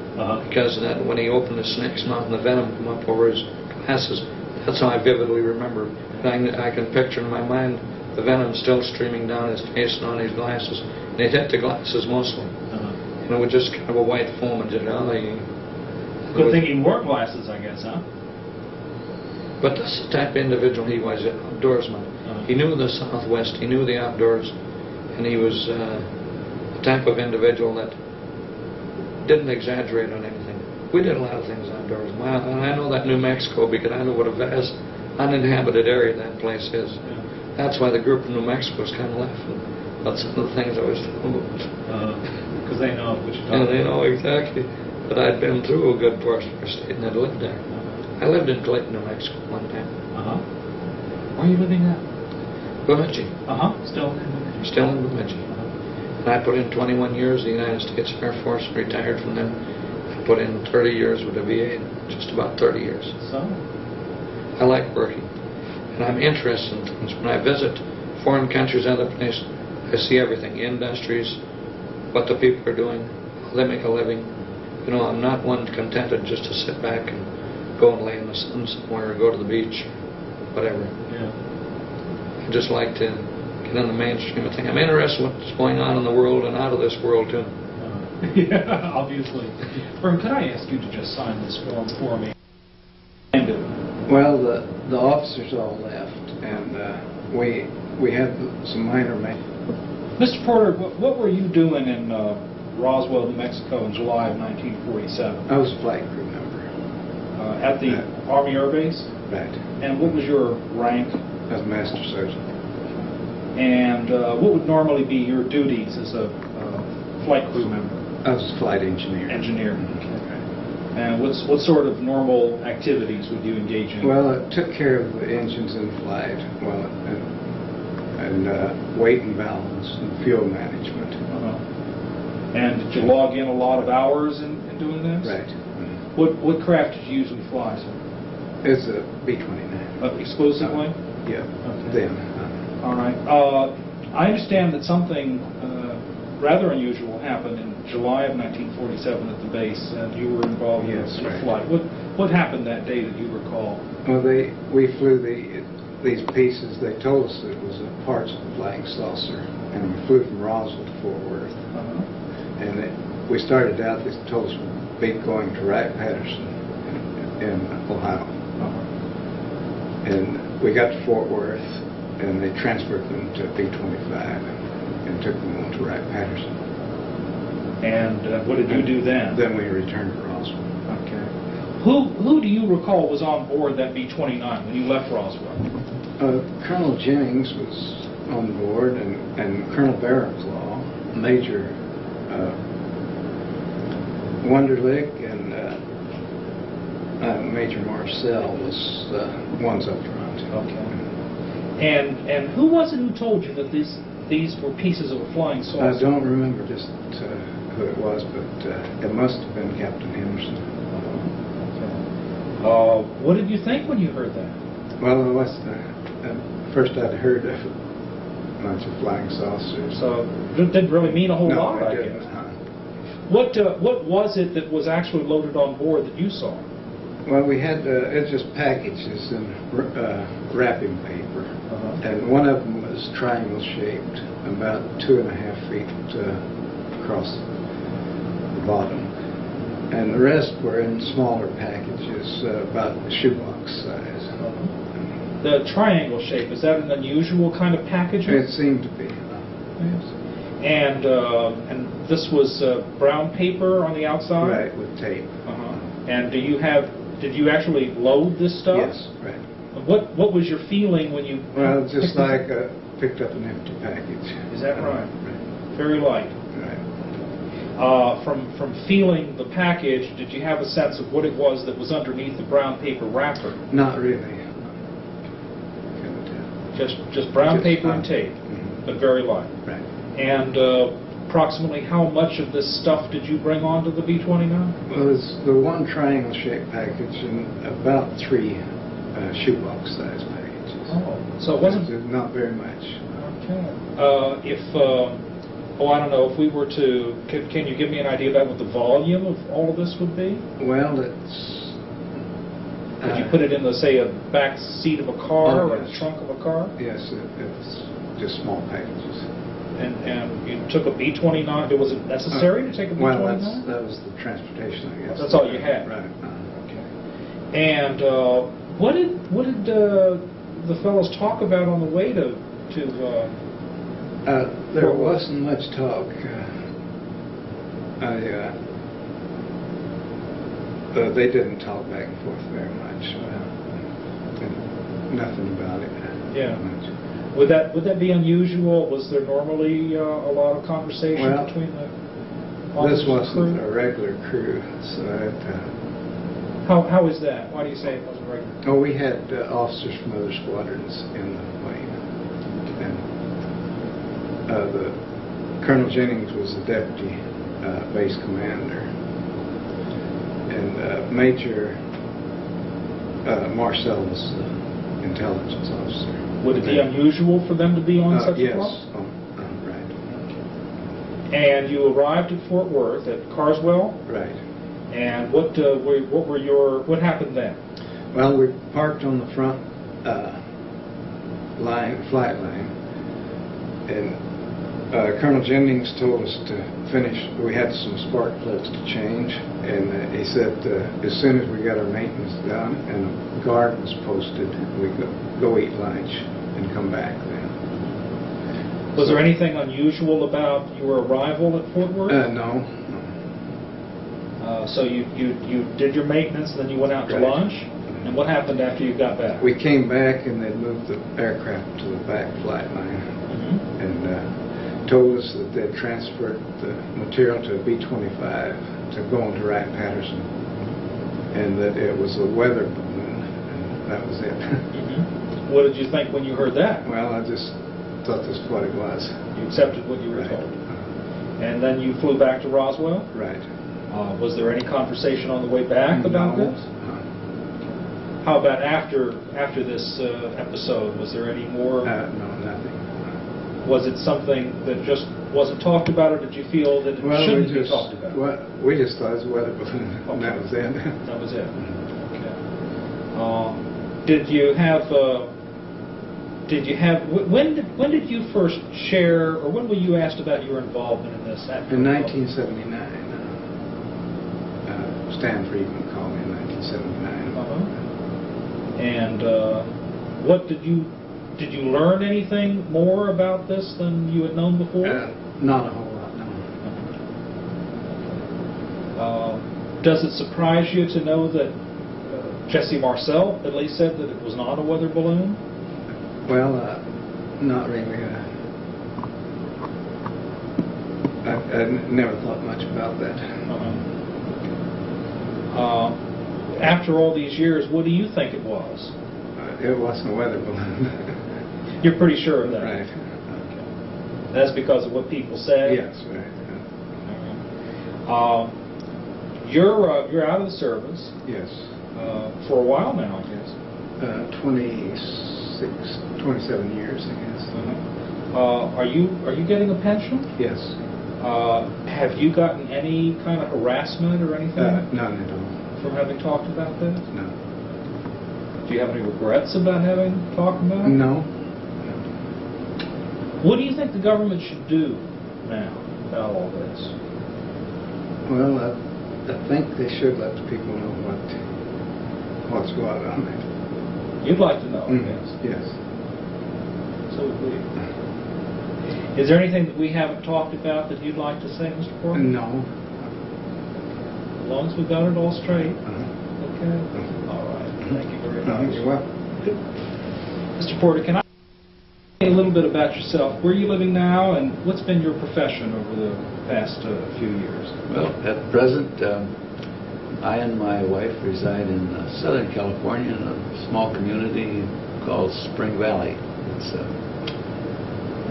Because when he opened the snake's mouth and the venom came up over his glasses, that's how I vividly remember. I can picture in my mind the venom still streaming down his face and on his glasses. And it hit the glasses mostly. And it was just kind of a white foam. And good thing he wore glasses, I guess, huh? But that's the type of individual he was, an outdoorsman. He knew the Southwest, he knew the outdoors, and he was the type of individual that didn't exaggerate on anything. We did a lot of things outdoors. And I know that New Mexico, because I know what a vast uninhabited area that place is. That's why the group in New Mexico is kind of laughing about some of the things I was talking about. Because they know what you're talking about. And they know exactly. But I'd been through a good portion of our state and I'd lived there. I lived in Clayton, New Mexico one time. Where are you living now? Bemidji. Still in Bemidji. Still in Bemidji. And I put in 21 years in the United States Air Force, retired from them. I put in 30 years with the VA, just about 30 years. So? I like working. And I'm interested in things. When I visit foreign countries, other places, I see everything. Industries, what the people are doing, how they make a living. I'm not one contented just to sit back and go and lay in the sun somewhere or go to the beach, whatever. Yeah. I just like to get in the mainstream of things. I'm interested in what's going on in the world and out of this world, too. Yeah, obviously. Vern, could I ask you to just sign this form for me? Well, the officers all left, and we had some minor maintenance. Mr. Porter, what were you doing in Roswell, New Mexico in July of 1947? I was a flight crew member. At the Army Air Base? Right. And what was your rank? As Master Sergeant. And what would normally be your duties as a flight crew member? I was a flight engineer. Engineer. Okay. And what sort of normal activities would you engage in? Well, I took care of the engines in flight, and weight and balance and fuel management. And did you log in a lot of hours in doing this? Right. What craft did you usually fly, sir? It's a B-29. Exclusively? Yeah. Okay. Then. All right. I understand that something rather unusual happened in July of 1947 at the base, and you were involved in the flight. What happened that day that you recall? Well, we flew these pieces. They told us it was a parts of a flying saucer, and we flew from Roswell to Fort Worth. And we started out. They told us we'd be going to Wright-Patterson in Ohio. And we got to Fort Worth, and they transferred them to B-25 and took them on to Wright-Patterson. And what did you do then? Then we returned to Roswell. Okay. Who do you recall was on board that B-29 when you left Roswell? Colonel Jennings was on board, and Colonel Barraclaw, Major Wunderlich, and Major Marcel was the ones up front. Okay. And who was it who told you that these were pieces of a flying saucer? I don't remember just who it was, but it must have been Captain Henderson. Okay. What did you think when you heard that? Well, it was first I'd heard of a bunch of flying saucers. So it didn't really mean a whole No, lot, it I didn't. guess. What was it that was actually loaded on board that you saw? Well, we had it's just packages in wrapping paper, and one of them was triangle shaped, about 2.5 feet across the bottom, and the rest were in smaller packages, about shoebox size. The triangle shape, is that an unusual kind of packaging? It seemed to be. Yes. And this was brown paper on the outside? Right, with tape. And did you actually load this stuff? Yes, right. What was your feeling when you... Well, just like picked up an empty package. Is that right? Right. Very light. Right. From feeling the package, did you have a sense of what it was that was underneath the brown paper wrapper? Not really. Just brown paper and tape, but very light. Right. And approximately how much of this stuff did you bring onto the B-29? Well, it's the one triangle-shaped package and about 3 shoebox-sized packages. Oh, so it wasn't... Not very much. Okay. I don't know, if we were to... Can you give me an idea about what the volume of all of this would be? Well, it's... Could you put it in, say, a back seat of a car or yes. the trunk of a car? Yes, it's just small packages. And you took a B-29. Was it necessary to take a B-29? Well, that was the transportation, I guess. That's all you had. Right. Okay. And what did the fellows talk about on the way to there wasn't much talk. They didn't talk back and forth very much. Nothing about it. Yeah. Much. Would that be unusual? Was there normally a lot of conversation between the This officers and wasn't crew? a regular crew, so How is that? Why do you say it wasn't regular? Oh, we had officers from other squadrons in the plane, and the Colonel Jennings was the deputy base commander, and Major Marcel was the intelligence officer. Would it be unusual for them to be on such a yes. flight? Oh, right. And you arrived at Fort Worth at Carswell. Right. And what happened then? Well, we parked on the front flight line, and Colonel Jennings told us to finish. We had some spark plugs to change, and he said as soon as we got our maintenance done and a guard was posted, we could go eat lunch and come back then. Was there anything unusual about your arrival at Fort Worth? No. So you did your maintenance, then you went out to Right. lunch, and what happened after you got back? We came back and they moved the aircraft to the back flight line, and told us that they'd transferred the material to a B-25 to go into Wright-Patterson, and that it was a weather balloon, and that was it. What did you think when you heard that? Well, I just thought this was what it was. You accepted what you were Right. told. And then you flew back to Roswell? Right. Was there any conversation on the way back about No. this? How about after this episode? Was there any more? No, nothing. Was it something that just wasn't talked about, or did you feel that it shouldn't be talked about? We just thought it was a weather balloon, and that was it. That was it. Okay. Did you have? When did you first share, or when were you asked about your involvement in this? In 1979. Stan Friedman called me in 1979. And what did you learn anything more about this than you had known before? Not a whole lot, no. Does it surprise you to know that Jesse Marcel at least said that it was not a weather balloon. Well, not really. I never thought much about that. After all these years, what do you think it was? It wasn't a weather balloon. You're pretty sure of that? Right. Okay. That's because of what people said? Yes, right. You're out of the service. Yes. For a while now, I guess. 27 years, I guess. Are you getting a pension? Yes. Have you gotten any kind of harassment or anything? None at all. From having talked about this? No. Do you have any regrets about having talked about it? No. What do you think the government should do now about all this? Well, I think they should let the people know what's going on there. You'd like to know, I Mm-hmm. guess. Yes. So would we. Is there anything that we haven't talked about that you'd like to say, Mr. Porter? No. As long as we've got it all straight. Okay. All right. Thank you very much. You're welcome. Mr. Porter, can I say a little bit about yourself? Where are you living now, and what's been your profession over the past few years? Well, at present, I and my wife reside in Southern California in a small community called Spring Valley. It's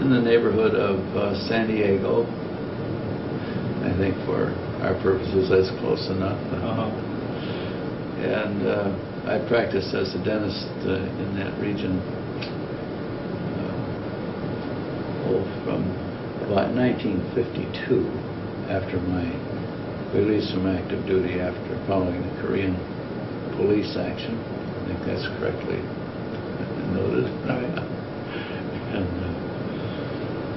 in the neighborhood of San Diego. I think for our purposes that's close enough. And I practiced as a dentist in that region from about 1952, after my release from active duty after following the Korean police action. I think that's correctly noted. And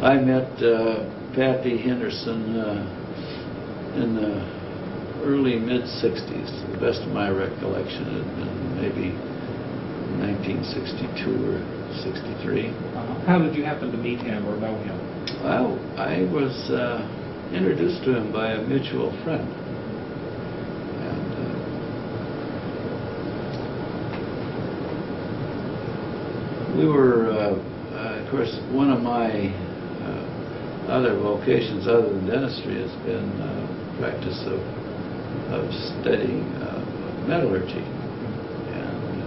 I met Patty Henderson in the early mid-60s. To the best of my recollection, it had been maybe 1962 or 63. How did you happen to meet him or know him? Well, I was introduced to him by a mutual friend. And we were, of course, one of my other vocations other than dentistry has been practice of studying metallurgy. And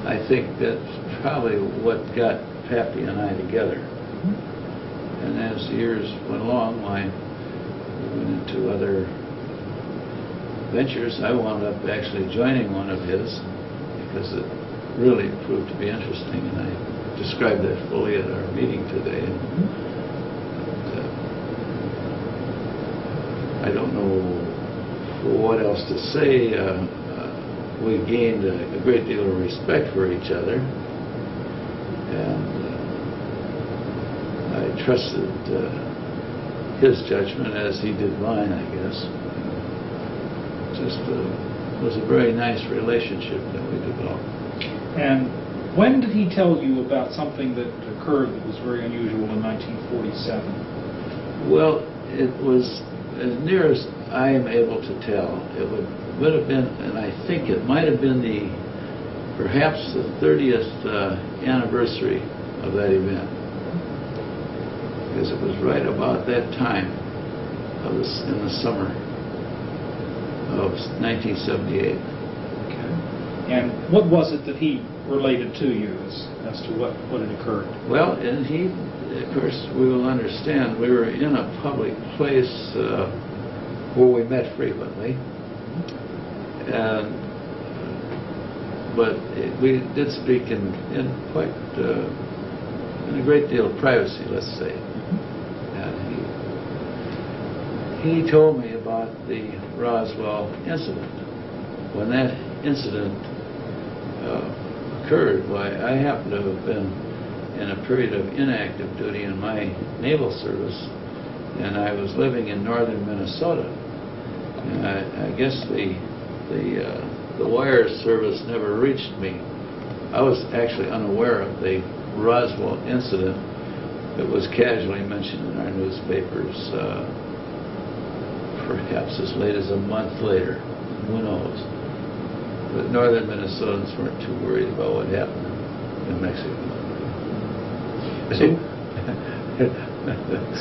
I think that's probably what got Pappy and I together. And as the years went along, I went into other ventures. I wound up actually joining one of his because it really proved to be interesting, and I described that fully at our meeting today. And I don't know what else to say. We gained a great deal of respect for each other, and I trusted his judgment as he did mine, I guess. Just was a very nice relationship that we developed. And when did he tell you about something that occurred that was very unusual in 1947? Well, it was as near as I am able to tell. It would have been, and I think it might have been perhaps the 30th anniversary of that event. Because it was right about that time in the summer of 1978. Okay. And what was it that he related to you as to what had occurred? Well, and he, of course, we will understand, we were in a public place where we met frequently, but we did speak in quite in a great deal of privacy, let's say. And he told me about the Roswell incident. When that incident occurred, why, I happened to have been in a period of inactive duty in my naval service, and I was living in northern Minnesota. And I guess the wire service never reached me. I was actually unaware of the Roswell incident that was casually mentioned in our newspapers perhaps as late as a month later. Who knows? But northern Minnesotans weren't too worried about what happened in Mexico.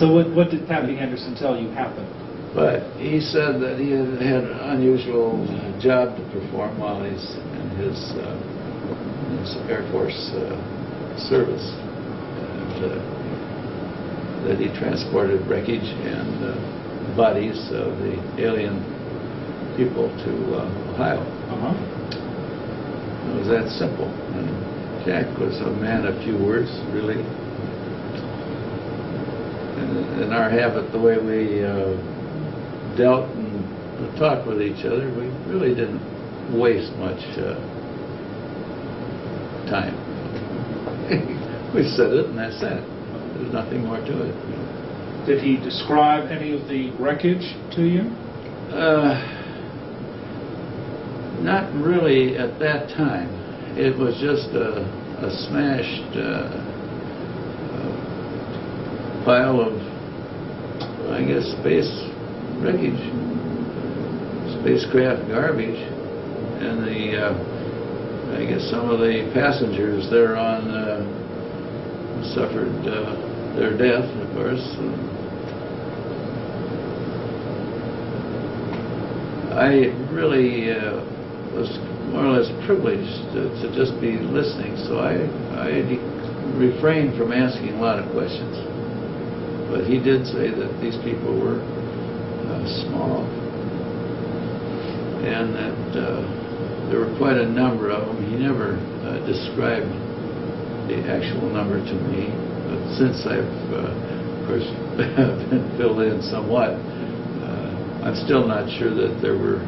So what did Pappy Henderson tell you happened? But he said that he had an unusual job to perform while he's in his Air Force service. And, that he transported wreckage and bodies of the alien people to Ohio. It was that simple. And Jack was a man of few words, really. And in our habit, the way we dealt and talked with each other, we really didn't waste much time. We said it, and that's that. There's nothing more to it. Did he describe any of the wreckage to you? Not really at that time. It was just a smashed pile of, I guess, space wreckage, spacecraft garbage, and I guess some of the passengers there on suffered their death, of course. I really was more or less privileged to just be listening, so I refrained from asking a lot of questions. But he did say that these people were small, and that there were quite a number of them. He never described the actual number to me, but since I've, of course, been filled in somewhat, I'm still not sure that there were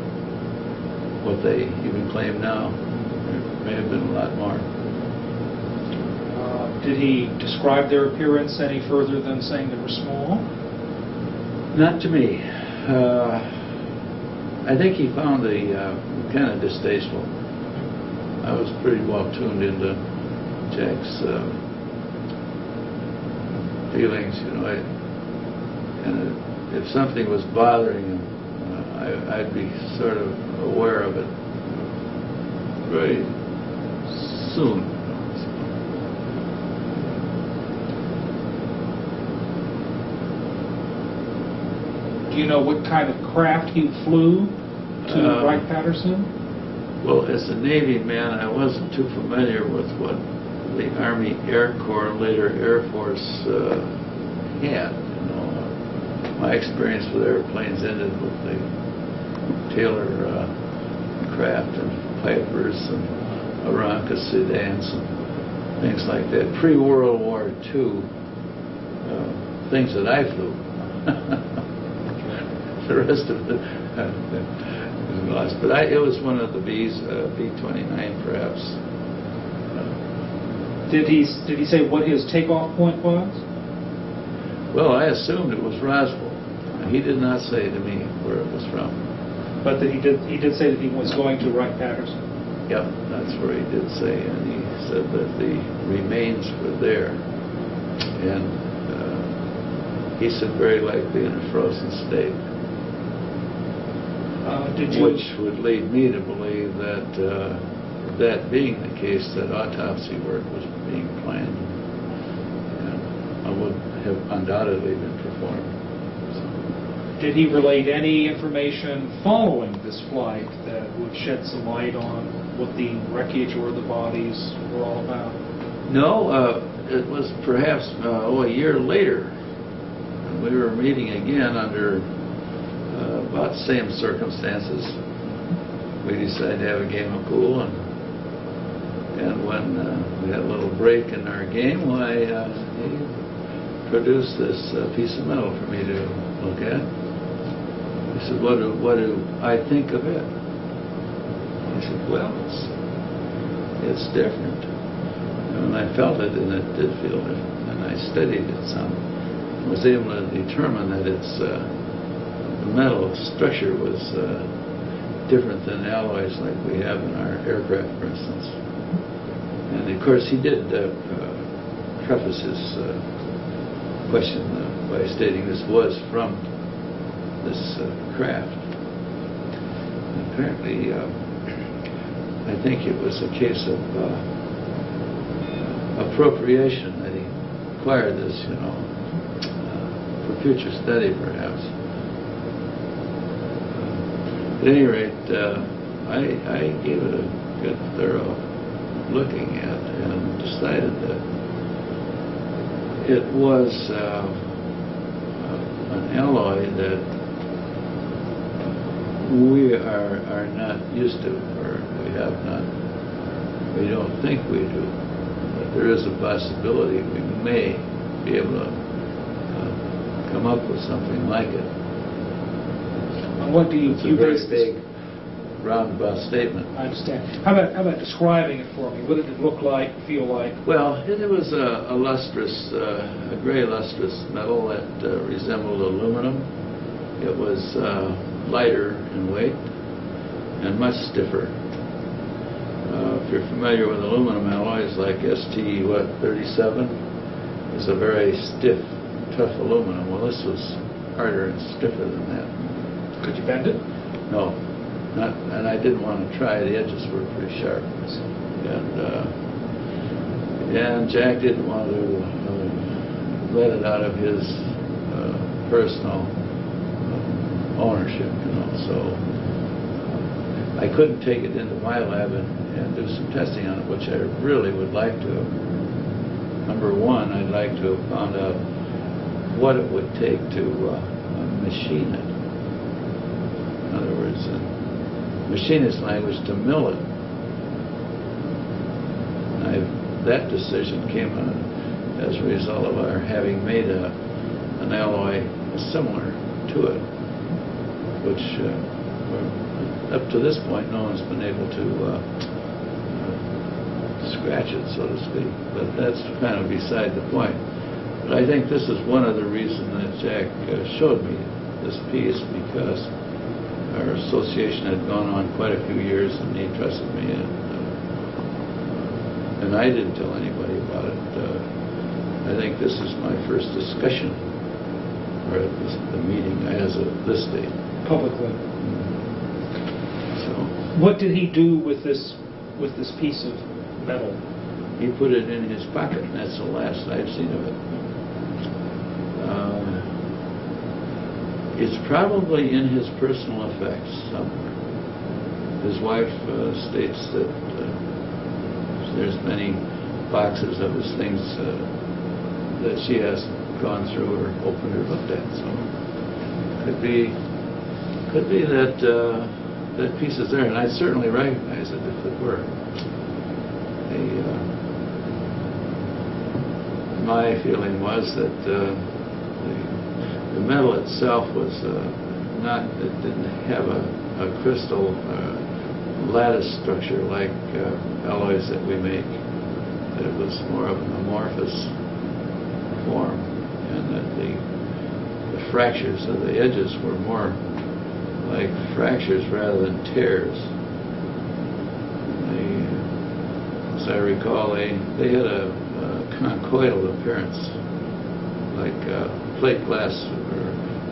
what they even claim now. There may have been a lot more. Did he describe their appearance any further than saying they were small? Not to me. I think he found the kind of distasteful. I was pretty well tuned into Jack's feelings, you know. And if something was bothering him, I'd be sort of aware of it very soon. Do you know what kind of craft he flew to Wright-Patterson? Well, as a Navy man, I wasn't too familiar with what the Army Air Corps, later Air Force, had. You know, my experience with airplanes ended with the Taylor craft and Pipers and Aranca sedans and things like that. Pre-World War II, things that I flew. The rest of it is lost. But it was one of the Bs, B-29 perhaps. Did he say what his takeoff point was? Well, I assumed it was Roswell. He did not say to me where it was from. But that he did say that he was going to Wright-Patterson. Yeah, that's where he did say, and he said that the remains were there, and he said very likely in a frozen state. Which would lead me to believe that, that being the case, that autopsy work was being planned, and would have undoubtedly been performed. So. Did he relate any information following this flight that would shed some light on what the wreckage or the bodies were all about? No, it was perhaps a year later. We were meeting again under about the same circumstances. We decided to have a game of pool, and when we had a little break in our game, why he produced this piece of metal for me to look at. He said, what do I think of it? I said, well, it's different. And I felt it, and it did feel different. And I studied it some, and was able to determine that its the metal structure was different than alloys like we have in our aircraft, for instance. And of course, he did preface his question by stating this was from this craft. Apparently, I think it was a case of appropriation that he acquired this, for future study, perhaps. At any rate, I gave it a good, thorough looking at and decided that it was an alloy that we are not used to, or we don't think we do. But there is a possibility we may be able to come up with something like it. And what do you It's a very big, roundabout statement. I understand. How about describing it for me? What did it look like, feel like? Well, it was a lustrous, a gray lustrous metal that resembled aluminum. It was lighter in weight and much stiffer. If you're familiar with aluminum alloys like ST37, it's a very stiff, tough aluminum. Well, this was harder and stiffer than that. Could you bend it? No, not, and I didn't want to try. The edges were pretty sharp, and Jack didn't want to let it out of his personal ownership, So I couldn't take it into my lab and do some testing on it, which I really would like to. Number one, I'd like to have found out what it would take to machine it. In other words, in machinist language, to mill it. That decision came as a result of our having made an alloy similar to it, which up to this point no one's been able to scratch it, so to speak. But that's kind of beside the point. But I think this is one of the reasons that Jack showed me this piece, because our association had gone on quite a few years, and he trusted me, and I didn't tell anybody about it. I think this is my first discussion, or at the meeting as of this date. Publicly. So what did he do with this piece of metal? he put it in his pocket, and that's the last I've seen of it. It's probably in his personal effects somewhere. His wife states that there's many boxes of his things that she has gone through or opened or looked at. So could be that that piece is there, and I'd certainly recognize it if it were. My feeling was that the metal itself was it didn't have a crystal lattice structure like alloys that we make. That it was more of an amorphous form, and that the fractures of the edges were more like fractures rather than tears. As I recall, they had a conchoidal appearance, like plate glass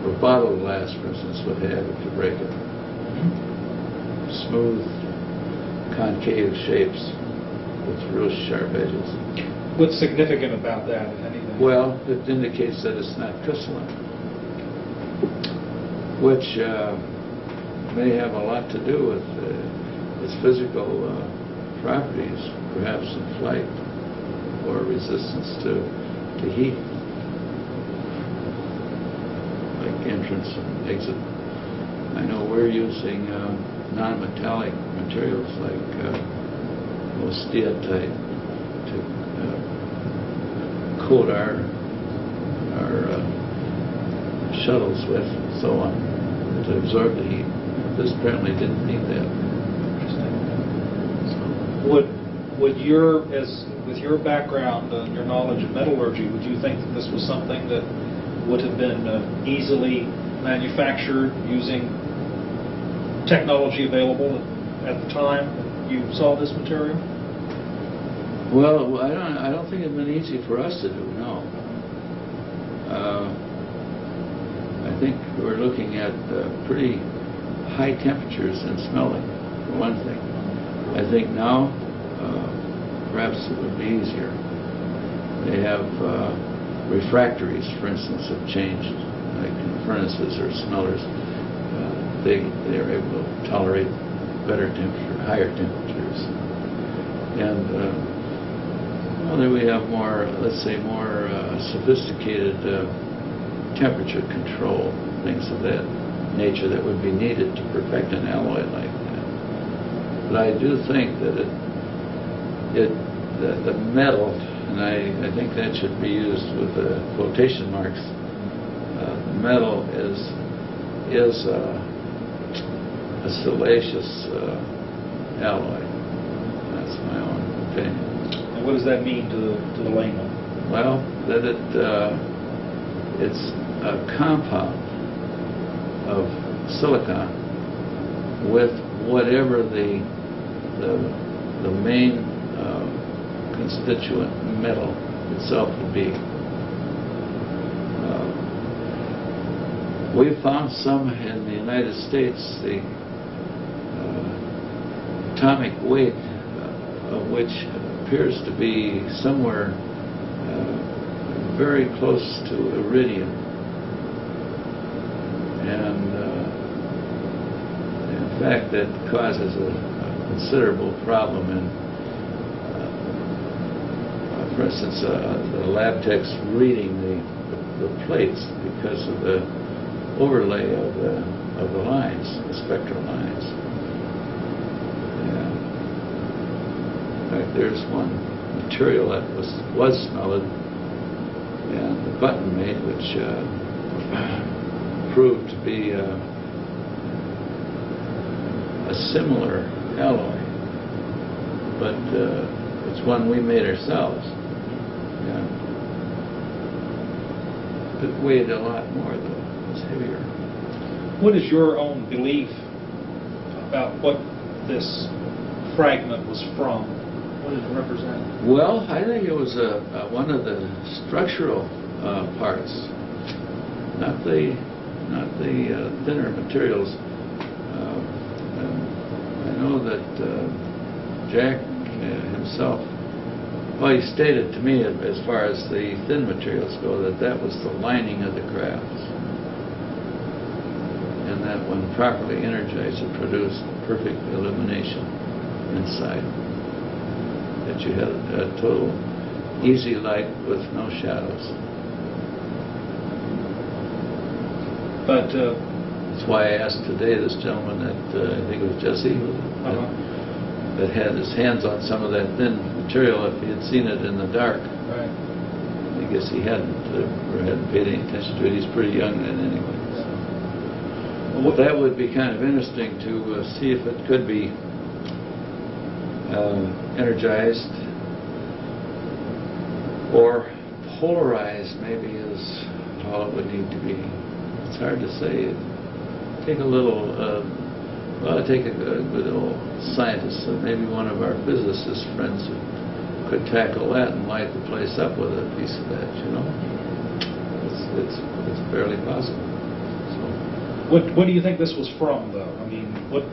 or bottle glass, for instance, would have if you break it. Smooth, concave shapes with real sharp edges. What's significant about that, if anything? Well, it indicates that it's not crystalline, which may have a lot to do with its physical properties, perhaps in flight or resistance to heat, like entrance and exit. I know we're using non-metallic materials like steatite to coat our shuttles with, and so on, to absorb the heat. This apparently didn't need that. Would with your background and your knowledge of metallurgy, would you think that this was something that would have been easily manufactured using technology available at the time you saw this material? Well, I don't think it'd been easy for us to do. No. I think we're looking at pretty high temperatures in smelting, for one thing. I think now perhaps it would be easier. They have refractories, for instance, have changed, like in furnaces or smellers. They're able to tolerate better temperature, higher temperatures. And well, then we have more, let's say, more sophisticated temperature control, things of that nature that would be needed to perfect an alloy like that. But I do think that the metal, and I think that should be used with quotation marks. Metal is a salacious alloy. That's my own opinion. And what does that mean to the layman? Well, that it's a compound of silicon with whatever the main constituent metal itself would be. We've found some in the United States, the atomic weight of which appears to be somewhere very close to iridium. And in fact, that causes a considerable problem in, for instance, the lab techs reading the plates because of the overlay of the lines, the spectral lines. Yeah. In fact, there's one material that was smelled, and the button made, which proved to be a similar alloy, but it's one we made ourselves. Yeah. It weighed a lot more, though. It was heavier. What is your own belief about what this fragment was from? What did it represent? Well, I think it was one of the structural parts, not the thinner materials. I know that Jack himself, well, he stated to me, as far as the thin materials go, that was the lining of the craft, and that when properly energized, it produced perfect illumination inside. That you had a total easy light with no shadows. But that's why I asked today this gentleman that I think it was Jesse, that had his hands on some of that thin material, if he had seen it in the dark. right. I guess he hadn't or hadn't paid any attention to it. He's pretty young then anyway. So. Well, that would be kind of interesting to see if it could be energized or polarized, maybe, is all it would need to be. It's hard to say. Take a little, take a good old scientist, maybe one of our physicist friends who could tackle that and light the place up with a piece of that, you know. It's fairly possible. So. What do you think this was from, though? I mean, what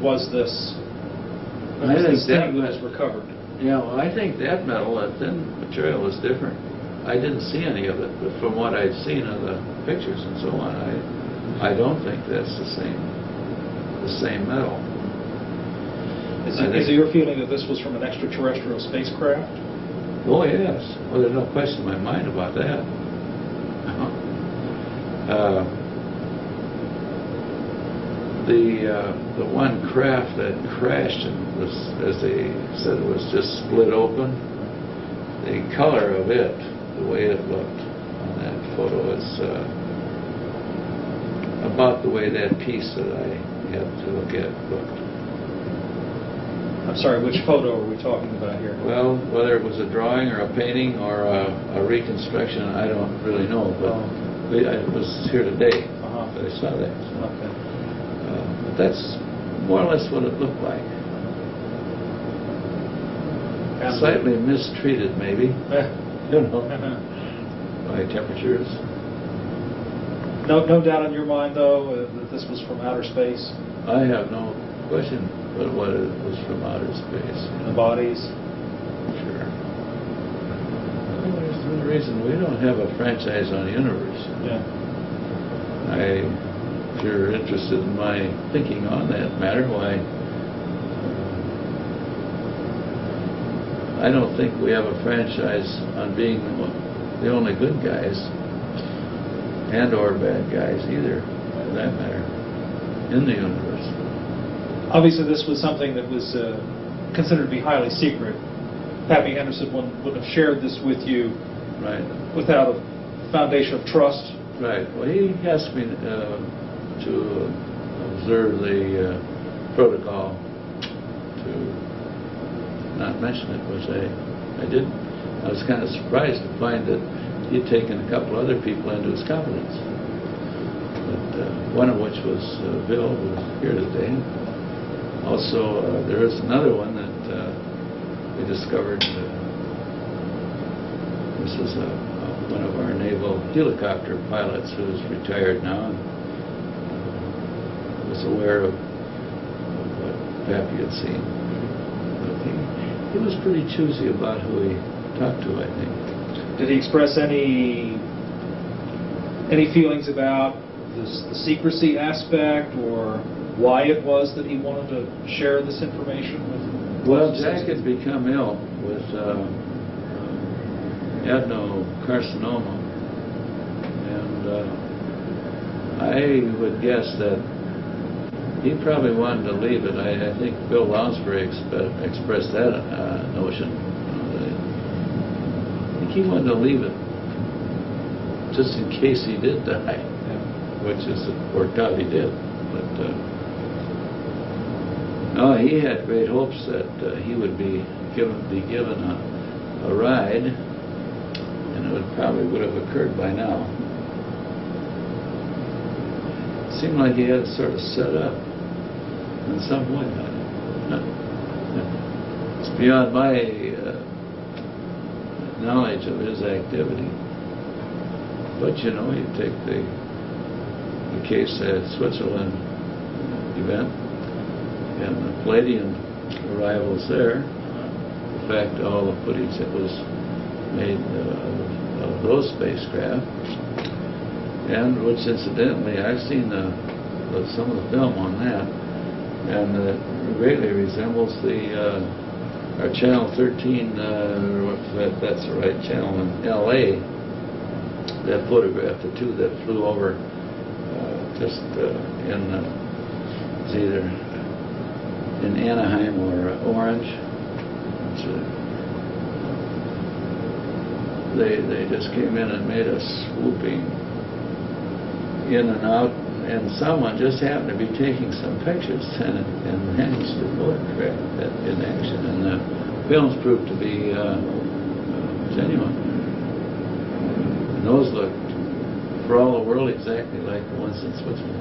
was this? What I was think this thing that was recovered? Yeah, well, I think that metal, that thin material, is different. I didn't see any of it, but from what I've seen of the pictures and so on, I don't think that's the same metal. Is it your feeling that this was from an extraterrestrial spacecraft? Oh yes. Well, there's no question in my mind about that. The one craft that crashed and was, as they said, it was just split open. The color of it, the way it looked on that photo, is about the way that piece that I had to look at looked. I'm sorry, which photo are we talking about here? Well, whether it was a drawing or a painting or a reconstruction, I don't really know, but it was here today. I saw that. So. Okay. But that's more or less what it looked like. Slightly mistreated, maybe. You know, by temperatures. No doubt in your mind, though, that this was from outer space? I have no question but what it was from outer space. The bodies? Sure. Well, there's no reason we don't have a franchise on the universe. Yeah. If you're interested in my thinking on that matter, why, I don't think we have a franchise on being the only good guys and or bad guys either, for that matter, in the universe. Obviously, this was something that was considered to be highly secret. Pappy Henderson wouldn't have shared this with you Right. without a foundation of trust. Right. Well, he asked me to observe the protocol to not mention it, which I didn't. I was kind of surprised to find that he'd taken a couple other people into his confidence. But one of which was Bill, who's here today. Also, there is another one that we discovered. This is one of our naval helicopter pilots who's retired now and was aware of what Pappy had seen. But he was pretty choosy about who he talked to, I think. Did he express any feelings about the secrecy aspect, or why it was that he wanted to share this information with? Well, Jack had become ill with adenocarcinoma, and I would guess that he probably wanted to leave it. I think Bill Lounsbury expressed that notion. I think he wanted to leave it just in case he did die, which is worked out he did. But no, he had great hopes that he would be given a ride, and it probably would have occurred by now. It seemed like he had it sort of set up in some way. It's beyond my knowledge of his activity. But you know, you take the case at Switzerland event and the Palladium arrivals there. In fact, all the footage that was made of those spacecraft, and which incidentally I've seen some of the film on that, and it greatly resembles our Channel 13, that's the right channel in L.A., that photograph, the two that flew over just it's either in Anaheim or Orange. They just came in and made a swooping in and out, and someone just happened to be taking some pictures and managed to photograph that in action, and the films proved to be genuine. And those looked, for all the world, exactly like the ones in Switzerland.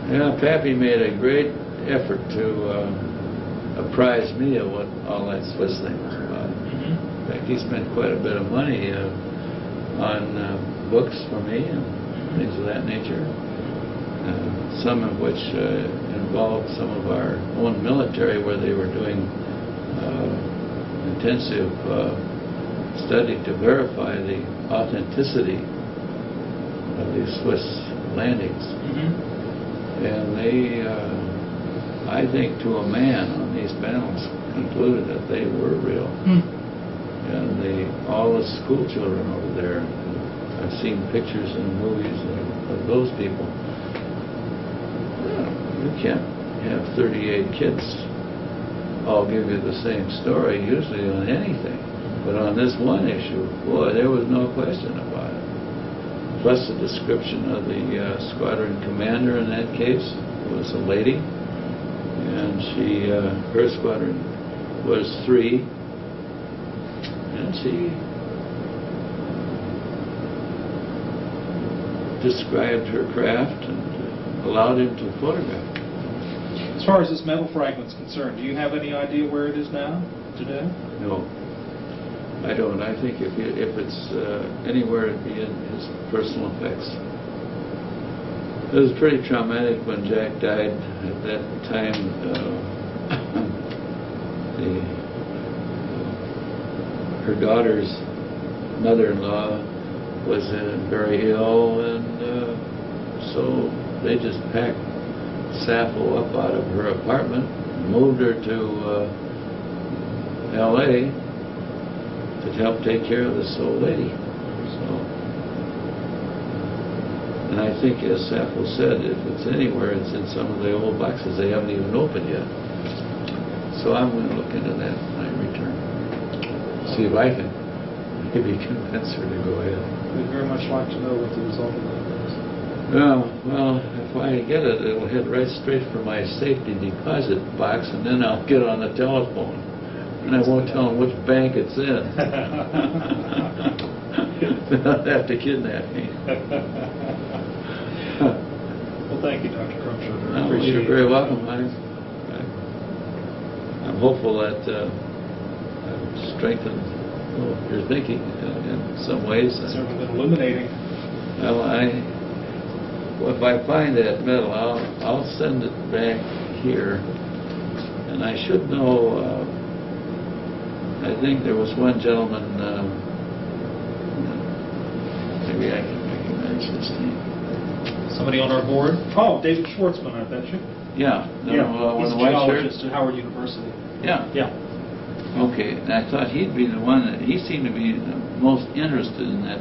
Yeah, Pappy made a great effort to apprise me of what all that Swiss thing was about. In fact, he spent quite a bit of money on books for me and things of that nature, some of which involved some of our own military, where they were doing intensive study to verify the authenticity of these Swiss landings. And they, I think to a man on these panels, concluded that they were real. And all the school children over there, I've seen pictures and movies of those people. You can't have 38 kids all give you the same story, usually on anything. But on this one issue, boy, there was no question about it. Plus the description of the squadron commander in that case was a lady, and her squadron was 3, and she described her craft and allowed him to photograph. As far as this metal fragment's concerned, do you have any idea where it is now, today? No, I don't. I think if it's anywhere, it'd be in his personal effects. It was pretty traumatic when Jack died. At that time, her daughter's mother-in-law was very ill, and so they just packed Sappho up out of her apartment, moved her to L.A. to help take care of this old lady. And I think, as Sappho said, if it's anywhere, it's in some of the old boxes they haven't even opened yet. So I'm going to look into that when I return. See if I can maybe convince her to go ahead. We'd very much like to know what the result of that is. Well, if I get it, it'll head right straight for my safety deposit box, and then I'll get on the telephone. And I won't tell them which bank it's in. They'll have to kidnap me. Well, thank you, Dr. Crumshaw. I No, appreciate you're it. very welcome. I'm hopeful that I've strengthened your thinking in some ways. It's certainly been illuminating. Well, if I find that medal, I'll send it back here, and I should know. I think there was one gentleman. Maybe I can recognize his name. Somebody on our board? Oh, David Schwartzman, I bet you. Yeah. He's with a the white shirt. geologist at Howard University. Yeah. Yeah. Okay, and I thought he'd be the one that he seemed to be the most interested in that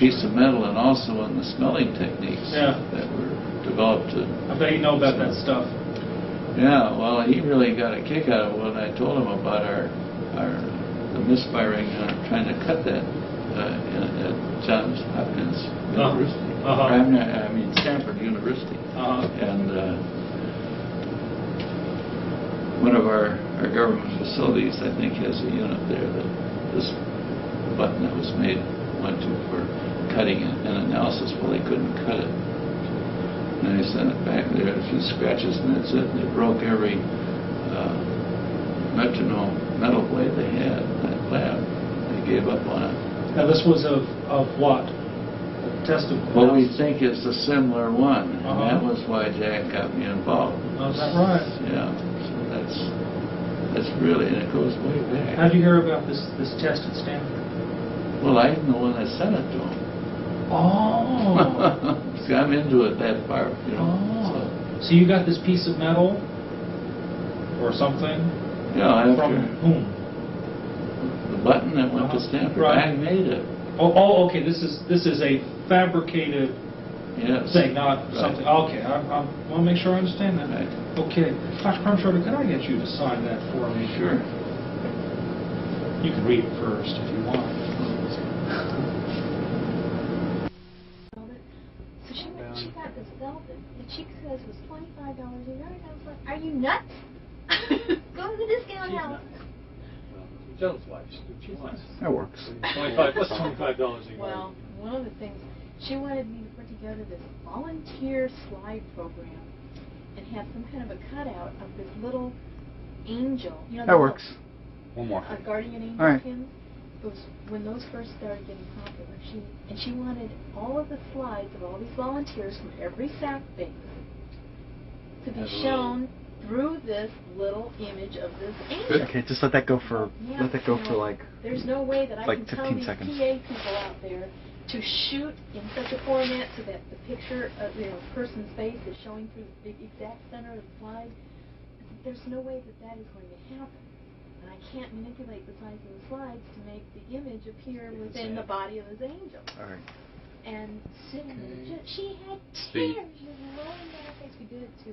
piece of metal, and also in the smelling techniques that were developed. I bet you know about that stuff. Yeah, well, he really got a kick out of it when I told him about the misfiring trying to cut that at Johns Hopkins University. I mean Stanford University. And one of our government facilities, I think, has a unit there that this button that was made went to for cutting an analysis. Well, they couldn't cut it. And they sent it back. There had a few scratches, and that's it. They broke every metronome metal blade they had in that lab. They gave up on it. Now, this was of what? A test of... Well, we think it's a similar one, and that was why Jack got me involved. Oh, is that right? Yeah. So that's really, and it goes way back. How did you hear about this test at Stanford? Well, I'm the one that sent it to him. Oh. See, I'm into it that far, you know. So you got this piece of metal or something? Yeah, from whom? The button that went to Stanford. Right. I made it. Oh, okay. This is a fabricated thing, not something. Okay, I want to make sure I understand that. Right. Okay, Dr. Crumshaw, could I get you to sign that for me? Sure. You can read it first if you want. So she got this velvet, and she says it was $25 a yard. I was like, are you nuts? Go to the discount house. Joe's wife. That works. 25 plus $25 a yard. Well, one of the things, she wanted me to put together this volunteer slide program and have some kind of a cutout of this little angel. You know, That works. One more. A guardian angel All right. pin. It was when those first started getting popular. She wanted all of the slides of all these volunteers from every SAC base to be shown through this little image of this angel. Okay, just let that go for like. There's no way that I like can tell 15 these seconds. PA people out there to shoot in such a format so that the picture of a person's face is showing through the exact center of the slide. There's no way that is going to happen. And I can't manipulate the size of the slides to make the image appear within the body of this angel. All right. And sitting there, she had tears just rolling down her face. We did it to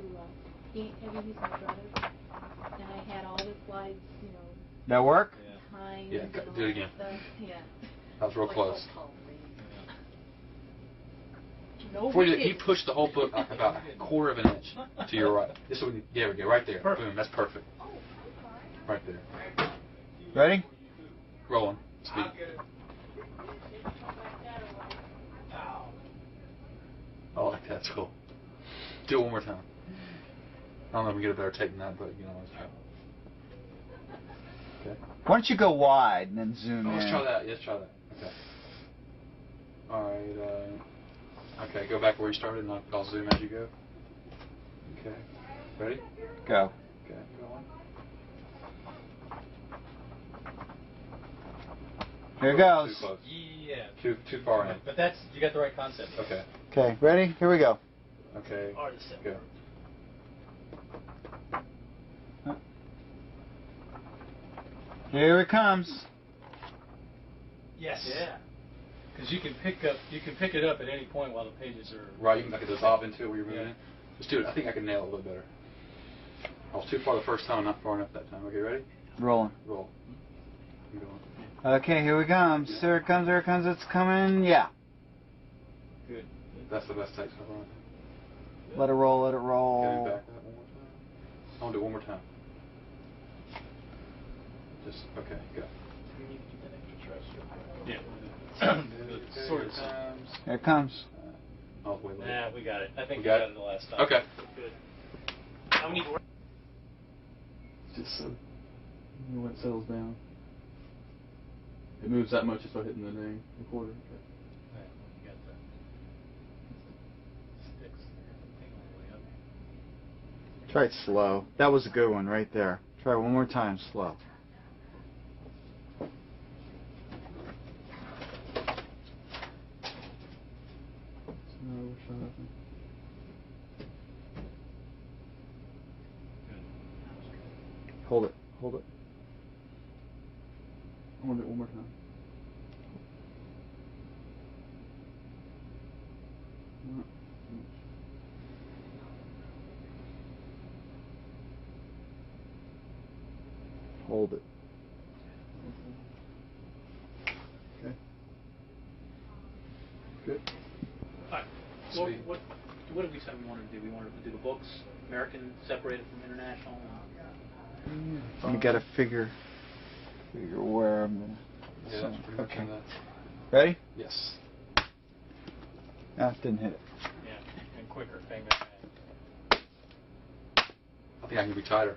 Heavy Use My Brothers. And I had all the slides, That work? behind. Yeah, and do it all again. that stuff. Yeah. That was real close. No, Before we you didn't. push the whole book about a quarter of an inch to your right. This one, there we go, right there. Boom, that's perfect. Right there. Ready? Rolling. Speed. I like that. That's cool. Do it one more time. I don't know if we can get a better take than that, but let's try. Okay. Why don't you go wide and then zoom in? Let's try that. Let's try that. Okay. All right. Okay, go back where you started and I'll zoom as you go. Okay. Ready? Go. Okay, go on. Here it goes. Too close. Yeah. Too far in. But that's, you got the right concept. Okay. Okay, ready? Here we go. Okay. Go. Here it comes. Yes. Yeah. Because you can pick it up at any point while the pages are. Right, you can like dissolve into it where you're moving Yeah. it. Let's do it. I think I can nail it a little better. I was too far the first time, not far enough that time. Okay, ready? Rolling. Roll. Keep going. Okay, here we comes. Here it comes, here it comes, it's coming. Yeah. Good. That's the best take so far. Let it roll, let it Can we roll. back that one more time? I want to do it one more time. Just, okay, go. Yeah. Sort of. Here it comes. All the way low. Nah, we got it. I think We we got got it? it the last time. Okay. Good. How many? Just so when it settles down. It moves that much to start hitting the dang recorder. Okay. Right, you got the sticks there. Thing all the way up. Try it slow. That was a good one right there. Try it one more time, slow. Hold it, hold it. I want to do it one more time. Hold it. Okay. Good. Alright. What did we say we wanted to do? We wanted to do the books, American separated from international. You gotta figure where I'm gonna. Yeah, that's pretty much in that. Ready? Yes. Ah, didn't hit it. Yeah, and quicker. Bang, bang, I think I can be tighter.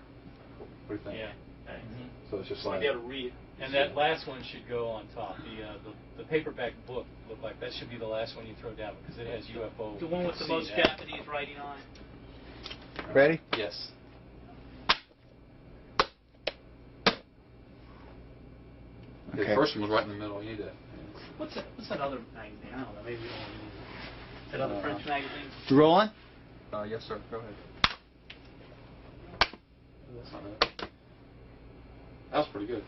What do you think? bang. Yeah. So it's just So like. I'll be able to read. And that last one should go on top. The paperback book look like that should be the last one you throw down because it has UFO. The one with the most Japanese writing on it. Ready? Yes. Okay. The first one was right in the middle. You need that. What's that other magazine? I don't know. Maybe we don't use it. That other French magazine? You rolling? Yes, sir. Go ahead. That's not bad. That was pretty good.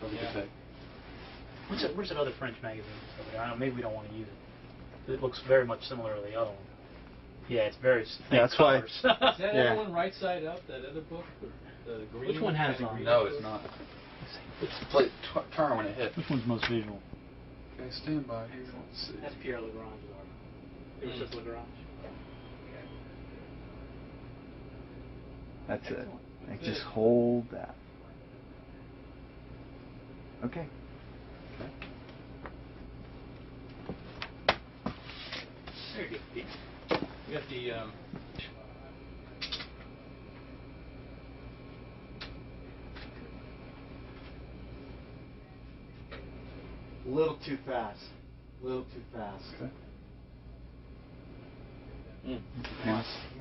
That was a good take. Where's that other French magazine? Over there? I don't know, maybe we don't want to use it. It looks very much similar to the other one. Yeah, it's very same that's why- colors. Is that Yeah. other one right side up? That other book, the green. Which one has kinda on? green? No, it's not. Turn when it hits. Which one's most visual? Okay, stand by here. Let's see. That's Pierre Lagrange's art. It was just Lagrange. That's it. Like, just hold that. Okay. There you go. We got the. A little too fast. A little too fast. Okay. You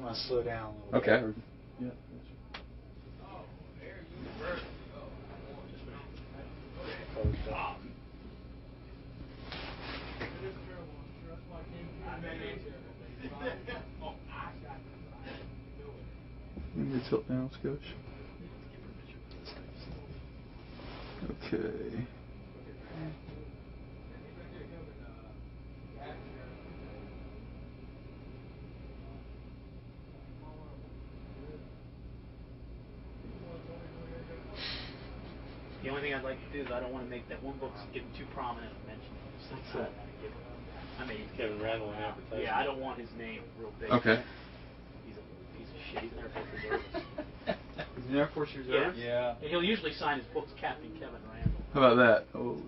want to slow down a little Okay. bit. Yeah. Maybe tilt down, Scotch. Okay. The only thing I'd like to do is I don't want to make that one book get too prominent a mention. That's it. I mean, Kevin Randall and advertising. yeah, I don't want his name real big. Okay. He's a piece of shit. He's an Air Force reservist. Is an Air Force Reserve? Yeah. And he'll usually sign his books Captain Kevin Randall. How about that? Oh.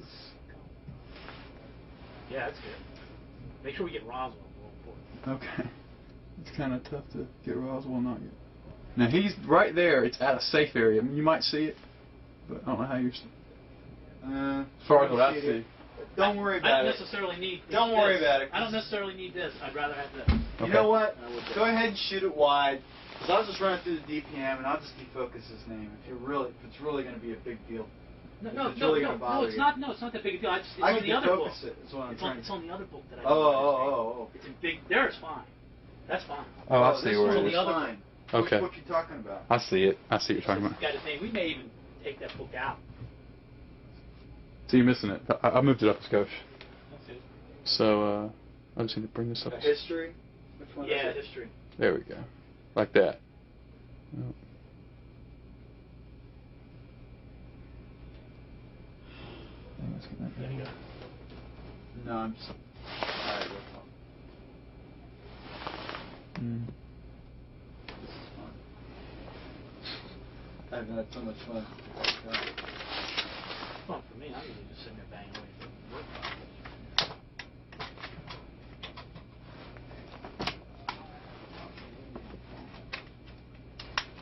Yeah, that's good. Make sure we get Roswell. Real important. Okay. It's kind of tough to get Roswell not yet. Now he's right there. It's at a safe area. I mean, you might see it, but I don't know how you're. As As far as what I see. Don't worry I about don't it. necessarily need. Don't worry this. about it. I don't necessarily need this. I'd rather have this. You know what? I would do. Go ahead and shoot it wide. Because I'll just run it through the DPM and I'll just defocus his name if it's really going to be a big deal. No, it's really gonna bother it's you. not. No, it's not that big a deal. It's I on can the other book. defocus it. Is what I'm It's trying on, to it's on the other book that I. Oh. It's in big. There, it's fine. That's fine. Oh, I see this where one it is is. fine. Okay. Which book you talking about? I see it. I see what you're talking about. Got his name. We may even take that book out. So you're missing it. I moved it up a skosh. That's it. So I just need to bring this up. History? Which one Yeah, is it? history. There we go. Like that. Oh. There you go. No, I'm just... Alright, we'll talk. Mm. This is fun. I've had so much fun. Fun for me. I'm usually just sitting there banging away for work.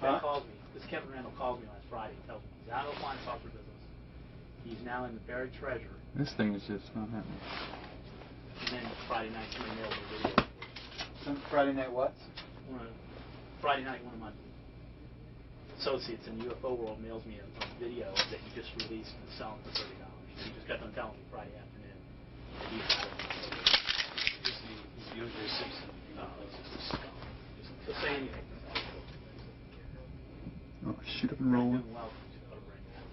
Huh? Calls me. This Kevin Randall calls me last Friday and tells me he's out of the flying saucer business. He's now in the buried treasure. This thing is just not happening. And then Friday night, somebody mailed me a video. Some Friday night what? Friday night, one of my associates in the UFO world mails me a video that he just released and selling for $30. He just got done telling me Friday afternoon that he had it. He's the O.J. Simpson. It's just a scum. Just to say anything. Oh, shoot up and rolling. Doing well. Just gotta bring that.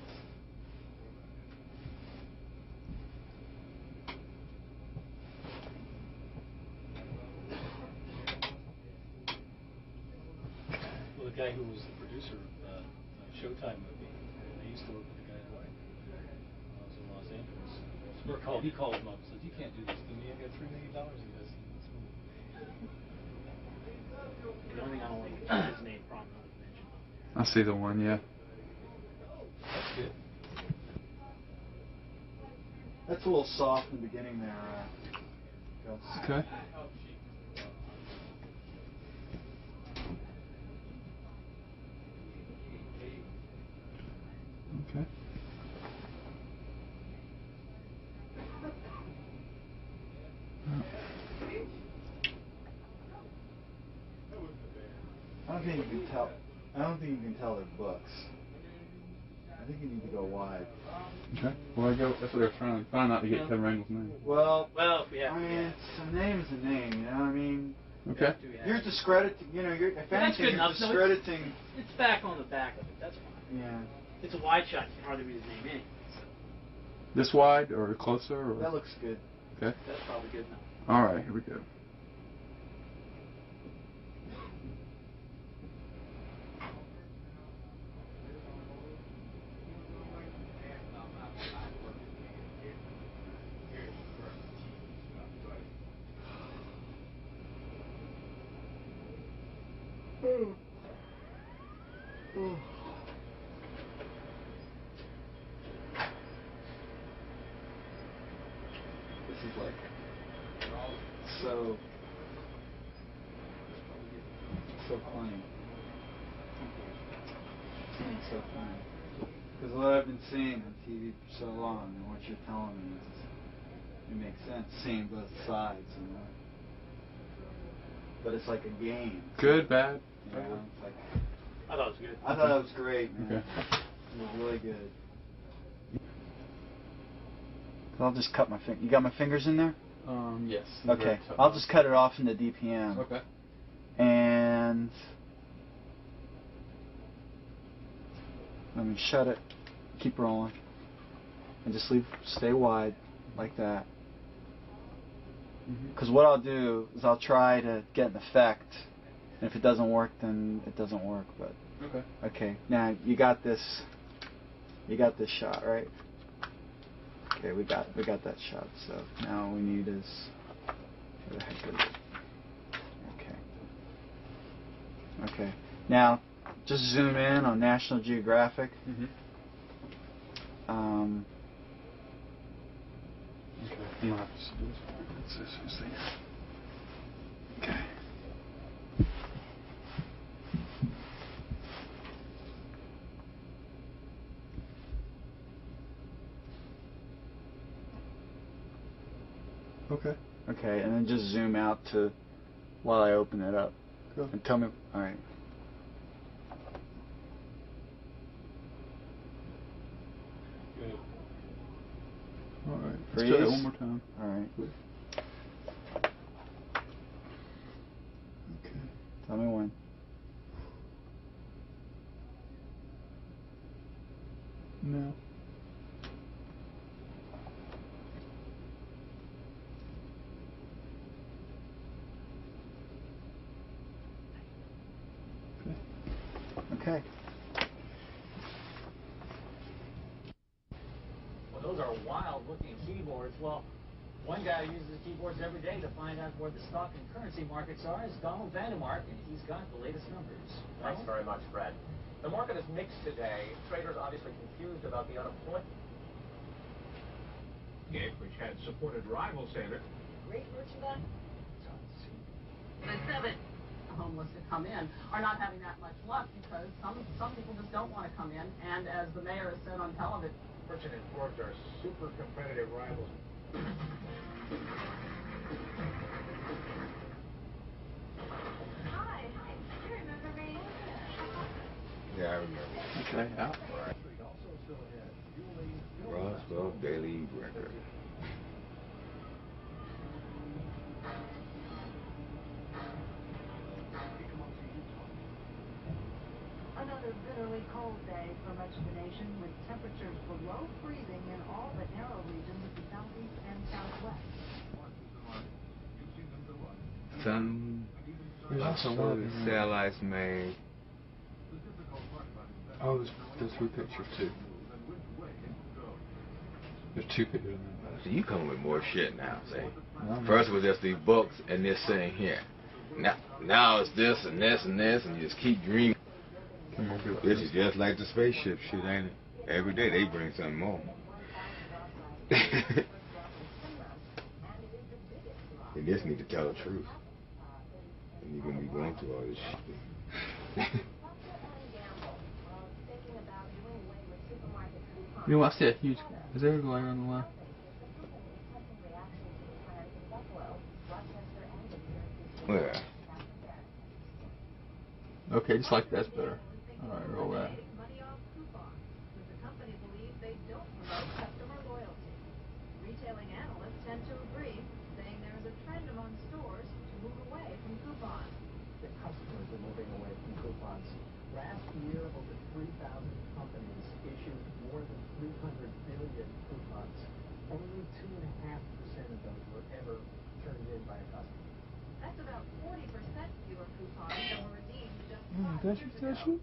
Well, the guy who was the producer of the Showtime movie, I used to work with the guy in Hawaii. I was in Los Angeles. He called him up and said, "You can't do this to me. I got $3 million in this movie." The only thing I don't like is his name prominently mentioned. I see the one, yeah. That's good. That's a little soft in the beginning there, Gus. Okay. Okay. I don't think you can tell. I don't think you can tell they're books. I think you need to go wide. Okay. Well, that's what they're trying not to get Kevin Randall's name. Well, yeah. I mean, a name is a name, you know. I mean, Okay. you're discrediting. You know, if That's anything, good you're enough. No, discrediting. it's back on the back of it. That's fine. Yeah. It's a wide shot. You can hardly read his name anyway. So This wide or closer? Or? That looks good. Okay. that's probably good enough. All right, here we go. This is like so funny. It's so funny. Because what I've been seeing on TV for so long, and what you're telling me, it makes sense. Seeing both sides, you know. But it's like a game. Good, bad? You know, it's like, I thought it was good. I thought it was great, man. Okay. It was really good. I'll just cut my finger. You got my fingers in there? Yes. Okay. I'll just cut it off into DPM. Okay. And let me shut it. Keep rolling. And just stay wide like that. Because what I'll do is I'll try to get an effect. And if it doesn't work, then it doesn't work. But Okay. okay. Now you got this. You got this shot, right? Okay, we got that shot. So now we need is where the heck is it? Okay. Okay. Now just zoom in on National Geographic. Okay. You don't have to see this. It's this thing. Okay. Okay. Okay, and then just zoom out to while I open it up. Go. And tell me. All right. All right. Let's Freeze. try that one more time. All right. Okay. Tell me when. No. Okay. Well, those are wild-looking keyboards. Well, one guy who uses keyboards every day to find out where the stock and currency markets are is Donald Vandemark, and he's got the latest numbers. Thanks very much, Fred. The market is mixed today. Traders obviously confused about the unemployment gap, which had supported rival Sailor. Great merchandise. The 7 homeless to come in are not having that much luck because some people just don't want to come in, and as the mayor has said on television, Merchant imports are super competitive rivals. Hi, do you remember me? Yeah, I remember. Okay. Out. Roswell Daily Record. Another bitterly cold day for much of the nation, with temperatures below freezing in all but narrow regions of the southeast and southwest. Some satellites made. Oh, there's 3 pictures too. There's 2 pictures in there. So you come with more shit now, say. No, First it was just these books and this thing here. Now it's this and this and this, and you just keep dreaming. This is just like the spaceship shit, ain't it? Every day they bring something more. They just need to tell the truth. And you're gonna be going through all this shit. You know, I see a huge. Is there a glare on the line? Where? Okay, just like that's better. All right, roll that. Money off coupons, but the company believes they don't promote customer loyalty. Retailing analysts tend to agree, saying there is a trend among stores to move away from coupons. The customers are moving away from coupons. Last year, over 3,000 companies issued more than 300 billion coupons. Only 2.5% of those were ever turned in by a customer. That's about 40% fewer coupons than were redeemed just 5 That's years your ago. session?